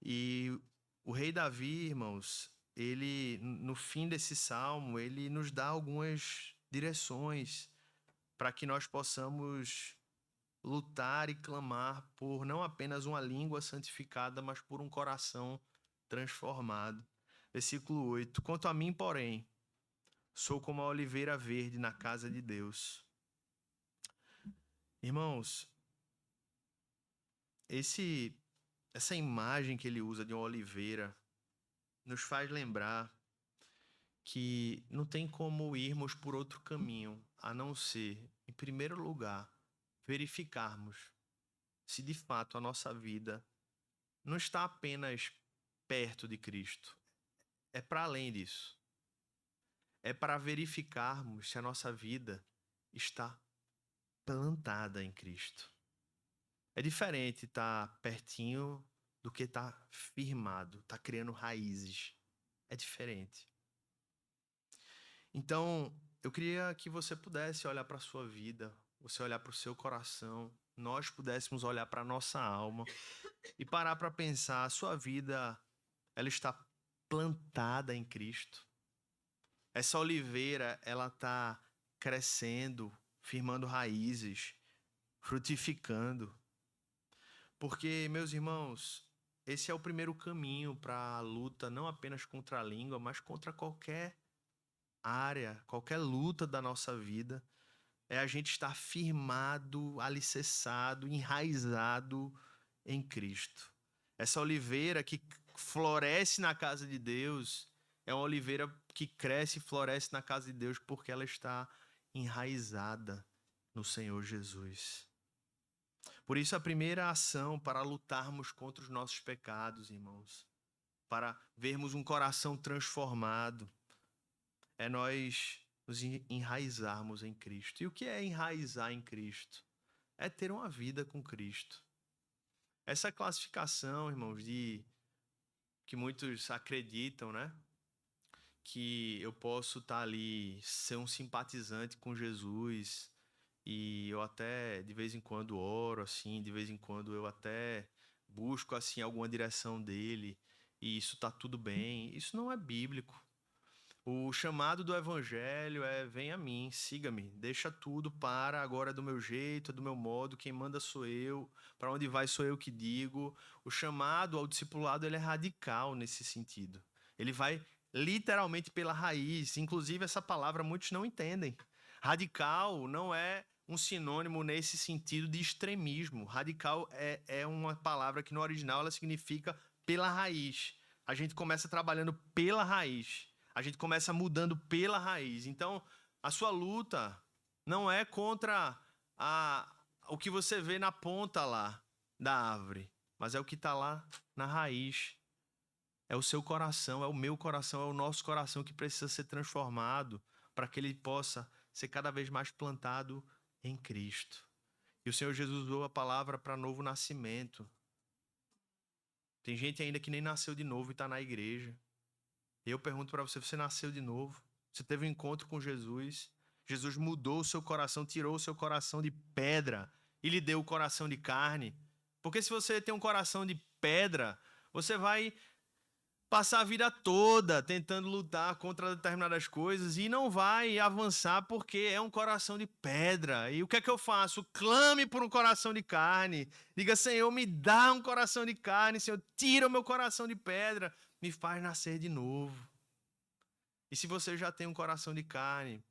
A: E o rei Davi, irmãos, ele, no fim desse salmo, ele nos dá algumas direções para que nós possamos lutar e clamar por não apenas uma língua santificada, mas por um coração transformado. Versículo 8: quanto a mim, porém, sou como a oliveira verde na casa de Deus. Irmãos, essa imagem que ele usa de uma oliveira nos faz lembrar que não tem como irmos por outro caminho, a não ser, em primeiro lugar, verificarmos se de fato a nossa vida não está apenas perto de Cristo. É para além disso. É para verificarmos se a nossa vida está plantada em Cristo. É diferente estar pertinho do que estar firmado, estar criando raízes. É diferente. Então, eu queria que você pudesse olhar para a sua vida, você olhar para o seu coração, nós pudéssemos olhar para a nossa alma e parar para pensar: a sua vida, ela está plantada em Cristo? Essa oliveira, ela está crescendo, firmando raízes, frutificando? Porque, meus irmãos, esse é o primeiro caminho para a luta, não apenas contra a língua, mas contra qualquer área, qualquer luta da nossa vida. É a gente estar firmado, alicerçado, enraizado em Cristo. Essa oliveira que floresce na casa de Deus é uma oliveira que cresce e floresce na casa de Deus porque ela está enraizada no Senhor Jesus. Por isso, a primeira ação para lutarmos contra os nossos pecados, irmãos, para vermos um coração transformado, é nós nos enraizarmos em Cristo. E o que é enraizar em Cristo? É ter uma vida com Cristo. Essa classificação, irmãos, de que muitos acreditam, né? Que eu posso estar ali, ser um simpatizante com Jesus, e eu até de vez em quando oro, assim, de vez em quando eu até busco assim alguma direção dele, e isso está tudo bem. Isso não é bíblico. O chamado do evangelho é: vem a mim, siga-me, deixa tudo, para, agora é do meu jeito, é do meu modo, quem manda sou eu, para onde vai sou eu que digo. O chamado ao discipulado, ele é radical nesse sentido. Ele vai literalmente pela raiz. Inclusive, essa palavra muitos não entendem. Radical não é um sinônimo nesse sentido de extremismo. Radical é uma palavra que no original ela significa pela raiz. A gente começa trabalhando pela raiz. A gente começa mudando pela raiz. Então, a sua luta não é contra o que você vê na ponta lá da árvore, mas é o que está lá na raiz. É o seu coração, é o meu coração, é o nosso coração que precisa ser transformado para que ele possa ser cada vez mais plantado em Cristo. E o Senhor Jesus usou a palavra para novo nascimento. Tem gente ainda que nem nasceu de novo e está na igreja. E eu pergunto para você: você nasceu de novo? Você teve um encontro com Jesus? Jesus mudou o seu coração, tirou o seu coração de pedra e lhe deu o coração de carne? Porque se você tem um coração de pedra, você vai passar a vida toda tentando lutar contra determinadas coisas e não vai avançar porque é um coração de pedra. E o que é que eu faço? Clame por um coração de carne. Diga: Senhor, me dá um coração de carne. Senhor, tira o meu coração de pedra. Me faz nascer de novo. E se você já tem um coração de carne,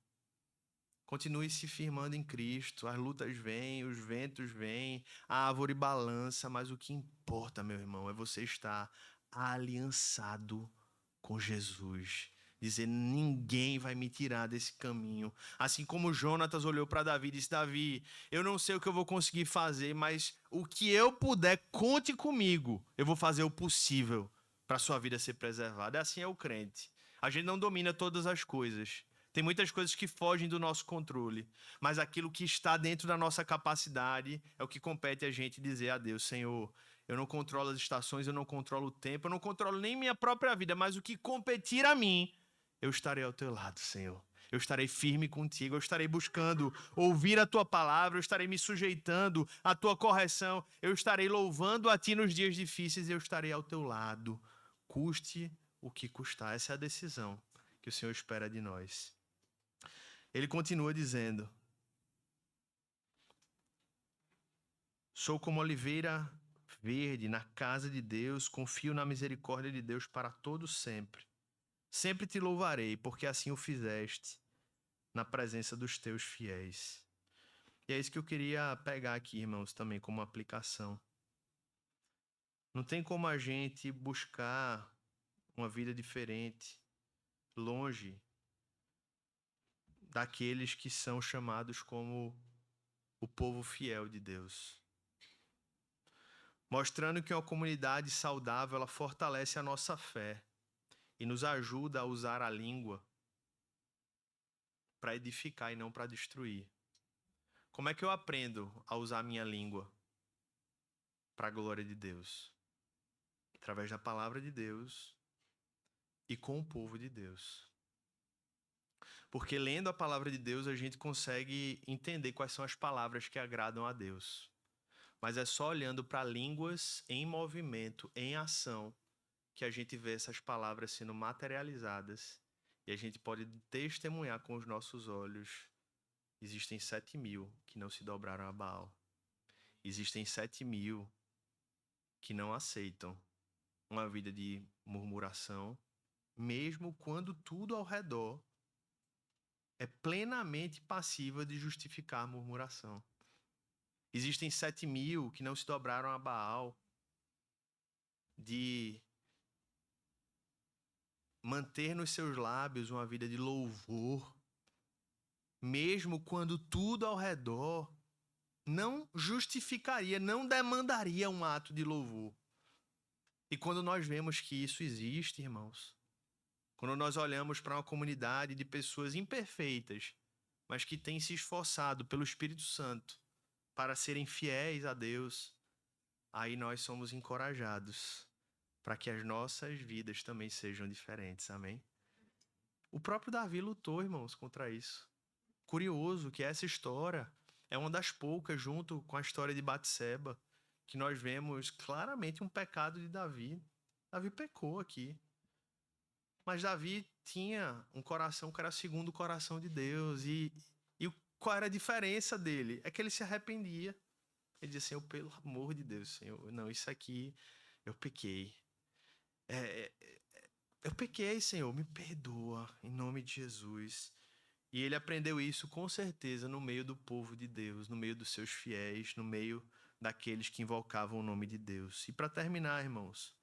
A: continue se firmando em Cristo. As lutas vêm, os ventos vêm, a árvore balança, mas o que importa, meu irmão, é você estar aliançado com Jesus. Dizer: ninguém vai me tirar desse caminho. Assim como Jonatas olhou para Davi e disse: Davi, eu não sei o que eu vou conseguir fazer, mas o que eu puder, conte comigo. Eu vou fazer o possível para a sua vida ser preservada. Assim é o crente. A gente não domina todas as coisas. Tem muitas coisas que fogem do nosso controle, mas aquilo que está dentro da nossa capacidade é o que compete a gente dizer a Deus: Senhor, eu não controlo as estações, eu não controlo o tempo, eu não controlo nem minha própria vida, mas o que competir a mim, eu estarei ao teu lado, Senhor. Eu estarei firme contigo, eu estarei buscando ouvir a tua palavra, eu estarei me sujeitando à tua correção, eu estarei louvando a ti nos dias difíceis, eu estarei ao teu lado, custe o que custar. Essa é a decisão que o Senhor espera de nós. Ele continua dizendo: sou como oliveira verde na casa de Deus, confio na misericórdia de Deus para todo sempre. Sempre te louvarei, porque assim o fizeste na presença dos teus fiéis. E é isso que eu queria pegar aqui, irmãos, também como aplicação. Não tem como a gente buscar uma vida diferente, longe daqueles que são chamados como o povo fiel de Deus. Mostrando que uma comunidade saudável, ela fortalece a nossa fé e nos ajuda a usar a língua para edificar e não para destruir. Como é que eu aprendo a usar a minha língua para a glória de Deus? Através da palavra de Deus e com o povo de Deus. Porque lendo a palavra de Deus, a gente consegue entender quais são as palavras que agradam a Deus. Mas é só olhando para línguas em movimento, em ação, que a gente vê essas palavras sendo materializadas e a gente pode testemunhar com os nossos olhos. Existem 7.000 que não se dobraram a Baal. Existem 7.000 que não aceitam uma vida de murmuração, mesmo quando tudo ao redor é plenamente passível de justificar a murmuração. Existem 7.000 que não se dobraram a Baal, de manter nos seus lábios uma vida de louvor, mesmo quando tudo ao redor não justificaria, não demandaria um ato de louvor. E quando nós vemos que isso existe, irmãos, quando nós olhamos para uma comunidade de pessoas imperfeitas, mas que têm se esforçado pelo Espírito Santo para serem fiéis a Deus, aí nós somos encorajados para que as nossas vidas também sejam diferentes, amém? O próprio Davi lutou, irmãos, contra isso. Curioso que essa história é uma das poucas, junto com a história de Batseba, que nós vemos claramente um pecado de Davi. Davi pecou aqui. Mas Davi tinha um coração que era segundo o coração de Deus. E qual era a diferença dele? É que ele se arrependia. Ele dizia, Senhor, pelo amor de Deus, Senhor, não, isso aqui eu pequei. Eu pequei, Senhor, me perdoa, em nome de Jesus. E ele aprendeu isso com certeza no meio do povo de Deus, no meio dos seus fiéis, no meio daqueles que invocavam o nome de Deus. E para terminar, irmãos,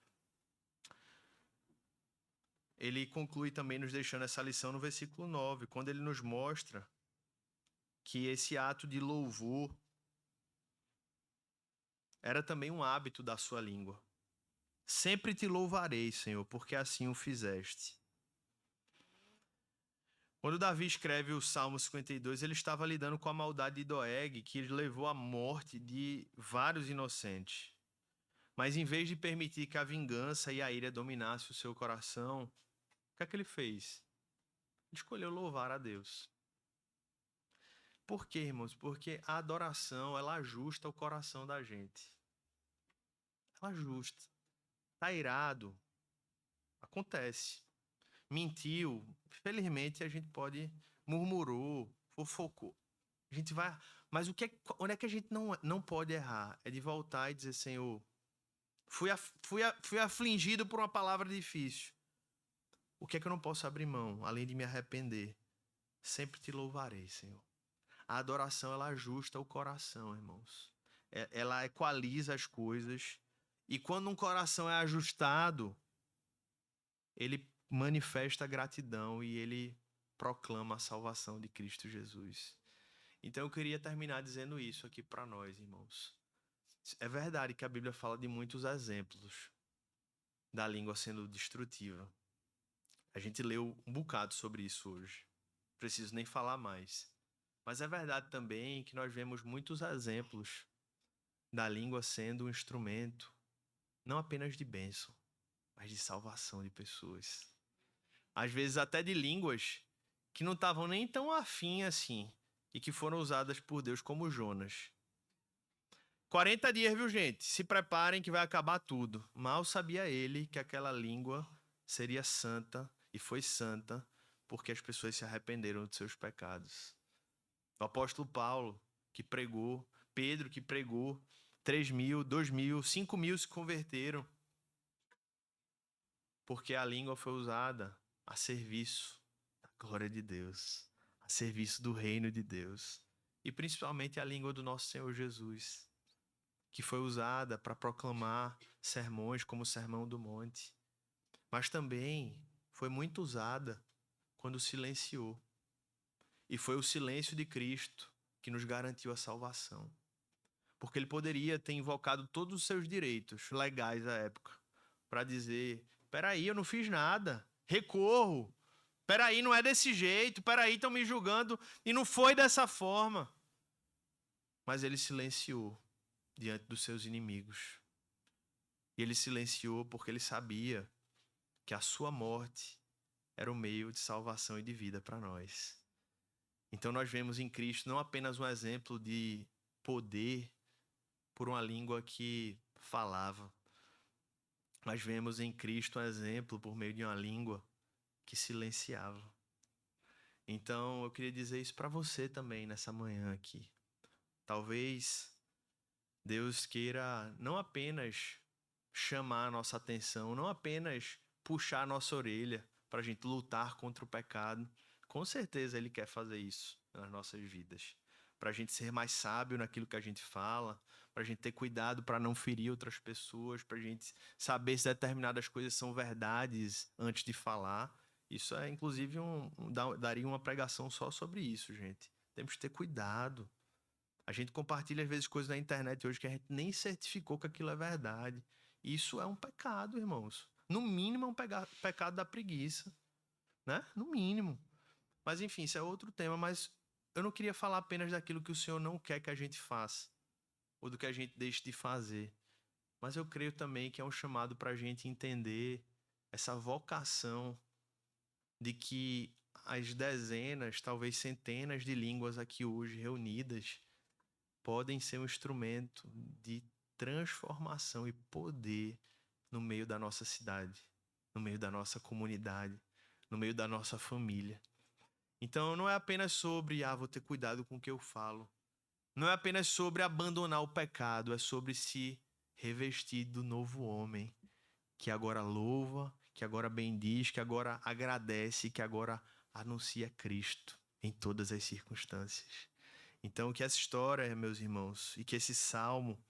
A: ele conclui também nos deixando essa lição no versículo 9, quando ele nos mostra que esse ato de louvor era também um hábito da sua língua. Sempre te louvarei, Senhor, porque assim o fizeste. Quando Davi escreve o Salmo 52, ele estava lidando com a maldade de Doeg, que levou à morte de vários inocentes. Mas em vez de permitir que a vingança e a ira dominassem o seu coração, o que é que ele fez? Ele escolheu louvar a Deus. Por quê, irmãos? Porque a adoração, ela ajusta o coração da gente. Ela ajusta. Tá irado, acontece. Mentiu, felizmente a gente pode, murmurou, fofocou. A gente vai, mas onde é que a gente não pode errar? É de voltar e dizer, Senhor, fui afligido por uma palavra difícil. O que é que eu não posso abrir mão, além de me arrepender? Sempre te louvarei, Senhor. A adoração, ela ajusta o coração, irmãos. Ela equaliza as coisas. E quando um coração é ajustado, ele manifesta gratidão e ele proclama a salvação de Cristo Jesus. Então eu queria terminar dizendo isso aqui para nós, irmãos. É verdade que a Bíblia fala de muitos exemplos da língua sendo destrutiva. A gente leu um bocado sobre isso hoje. Preciso nem falar mais. Mas é verdade também que nós vemos muitos exemplos da língua sendo um instrumento não apenas de bênção, mas de salvação de pessoas. Às vezes até de línguas que não estavam nem tão afim assim e que foram usadas por Deus como Jonas. 40 dias, viu, gente? Se preparem que vai acabar tudo. Mal sabia ele que aquela língua seria santa e foi santa porque as pessoas se arrependeram de seus pecados. O apóstolo Paulo, que pregou, Pedro, que pregou, 3.000, 2.000, 5.000 se converteram porque a língua foi usada a serviço da glória de Deus, a serviço do reino de Deus, e principalmente a língua do nosso Senhor Jesus, que foi usada para proclamar sermões como o Sermão do Monte, mas também foi muito usada quando silenciou. E foi o silêncio de Cristo que nos garantiu a salvação. Porque ele poderia ter invocado todos os seus direitos legais à época para dizer: peraí, eu não fiz nada, recorro. Peraí, não é desse jeito, peraí, estão me julgando. E não foi dessa forma. Mas ele silenciou diante dos seus inimigos. E ele silenciou porque ele sabia que a sua morte era o meio de salvação e de vida para nós. Então nós vemos em Cristo não apenas um exemplo de poder por uma língua que falava, mas vemos em Cristo um exemplo por meio de uma língua que silenciava. Então eu queria dizer isso para você também nessa manhã aqui. Talvez Deus queira não apenas chamar a nossa atenção, não apenas puxar a nossa orelha para a gente lutar contra o pecado. Com certeza Ele quer fazer isso nas nossas vidas. Para a gente ser mais sábio naquilo que a gente fala, para a gente ter cuidado para não ferir outras pessoas, para a gente saber se determinadas coisas são verdades antes de falar. Isso é, inclusive, daria uma pregação só sobre isso, gente. Temos que ter cuidado. A gente compartilha, às vezes, coisas na internet hoje que a gente nem certificou que aquilo é verdade. Isso é um pecado, irmãos. No mínimo, é um pecado da preguiça, né? No mínimo. Mas, enfim, isso é outro tema. Mas eu não queria falar apenas daquilo que o Senhor não quer que a gente faça, ou do que a gente deixe de fazer. Mas eu creio também que é um chamado para a gente entender essa vocação de que as dezenas, talvez centenas de línguas aqui hoje reunidas podem ser um instrumento de transformação e poder no meio da nossa cidade, no meio da nossa comunidade, no meio da nossa família. Então não é apenas sobre, vou ter cuidado com o que eu falo. Não é apenas sobre abandonar o pecado, é sobre se revestir do novo homem, que agora louva, que agora bendiz, que agora agradece, que agora anuncia Cristo em todas as circunstâncias. Então que essa história, meus irmãos, e que esse salmo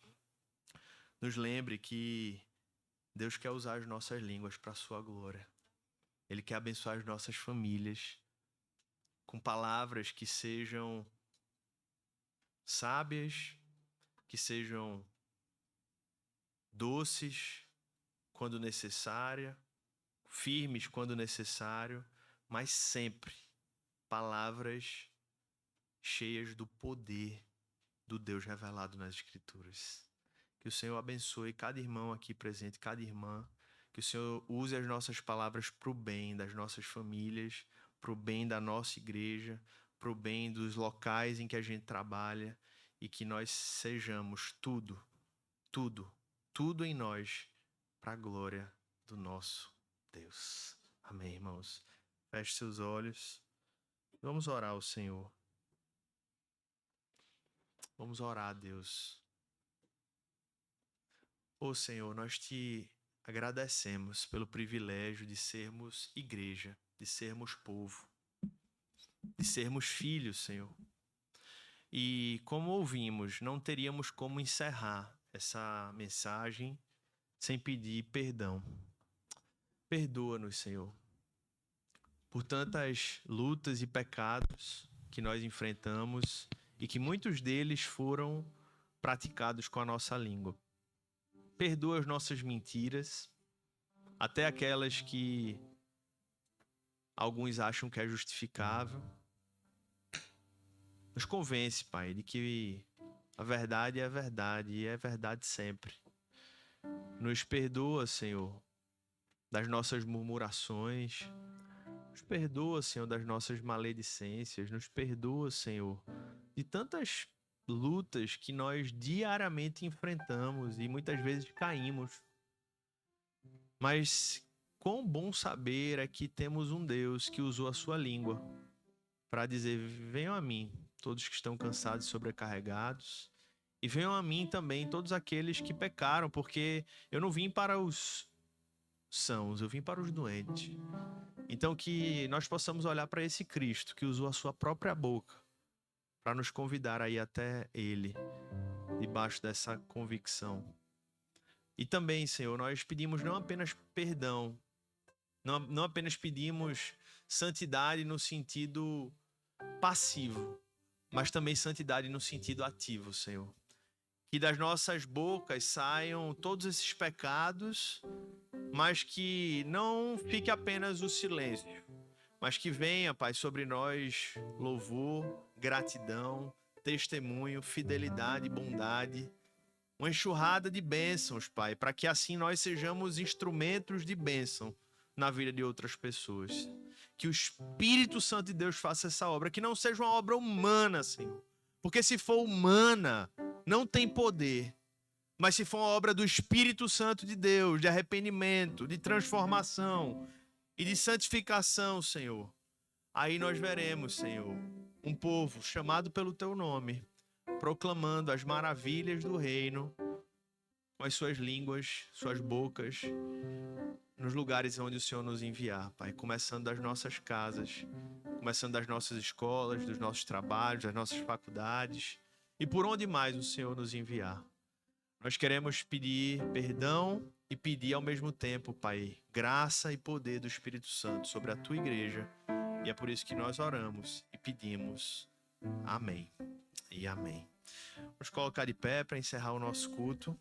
A: nos lembre que Deus quer usar as nossas línguas para a sua glória. Ele quer abençoar as nossas famílias com palavras que sejam sábias, que sejam doces quando necessária, firmes quando necessário, mas sempre palavras cheias do poder do Deus revelado nas Escrituras. Que o Senhor abençoe cada irmão aqui presente, cada irmã. Que o Senhor use as nossas palavras para o bem das nossas famílias, para o bem da nossa igreja, para o bem dos locais em que a gente trabalha, e que nós sejamos tudo em nós para a glória do nosso Deus. Amém, irmãos? Feche seus olhos. Vamos orar ao Senhor. Vamos orar a Deus. Ô Senhor, nós te agradecemos pelo privilégio de sermos igreja, de sermos povo, de sermos filhos, Senhor. E como ouvimos, não teríamos como encerrar essa mensagem sem pedir perdão. Perdoa-nos, Senhor, por tantas lutas e pecados que nós enfrentamos e que muitos deles foram praticados com a nossa língua. Perdoa as nossas mentiras, até aquelas que alguns acham que é justificável. Nos convence, Pai, de que a verdade é verdade e é verdade sempre. Nos perdoa, Senhor, das nossas murmurações. Nos perdoa, Senhor, das nossas maledicências. Nos perdoa, Senhor, de tantas lutas que nós diariamente enfrentamos e muitas vezes caímos. Mas quão bom saber é que temos um Deus que usou a sua língua para dizer: venham a mim, todos que estão cansados e sobrecarregados, e venham a mim também todos aqueles que pecaram, porque eu não vim para os sãos, eu vim para os doentes. Então que nós possamos olhar para esse Cristo que usou a sua própria boca para nos convidar a ir até Ele, debaixo dessa convicção. E também, Senhor, nós pedimos não apenas perdão, não apenas pedimos santidade no sentido passivo, mas também santidade no sentido ativo, Senhor. Que das nossas bocas saiam todos esses pecados, mas que não fique apenas o silêncio, mas que venha, Pai, sobre nós louvor, gratidão, testemunho, fidelidade, bondade, uma enxurrada de bênçãos, Pai, para que assim nós sejamos instrumentos de bênção na vida de outras pessoas. Que o Espírito Santo de Deus faça essa obra, que não seja uma obra humana, Senhor. Porque se for humana, não tem poder. Mas se for uma obra do Espírito Santo de Deus, de arrependimento, de transformação e de santificação, Senhor, aí nós veremos, Senhor, um povo chamado pelo Teu nome, proclamando as maravilhas do reino com as suas línguas, suas bocas, nos lugares onde o Senhor nos enviar, Pai, começando das nossas casas, começando das nossas escolas, dos nossos trabalhos, das nossas faculdades e por onde mais o Senhor nos enviar. Nós queremos pedir perdão e pedir ao mesmo tempo, Pai, graça e poder do Espírito Santo sobre a Tua igreja. E é por isso que nós oramos e pedimos. Amém e amém. Vamos colocar de pé para encerrar o nosso culto.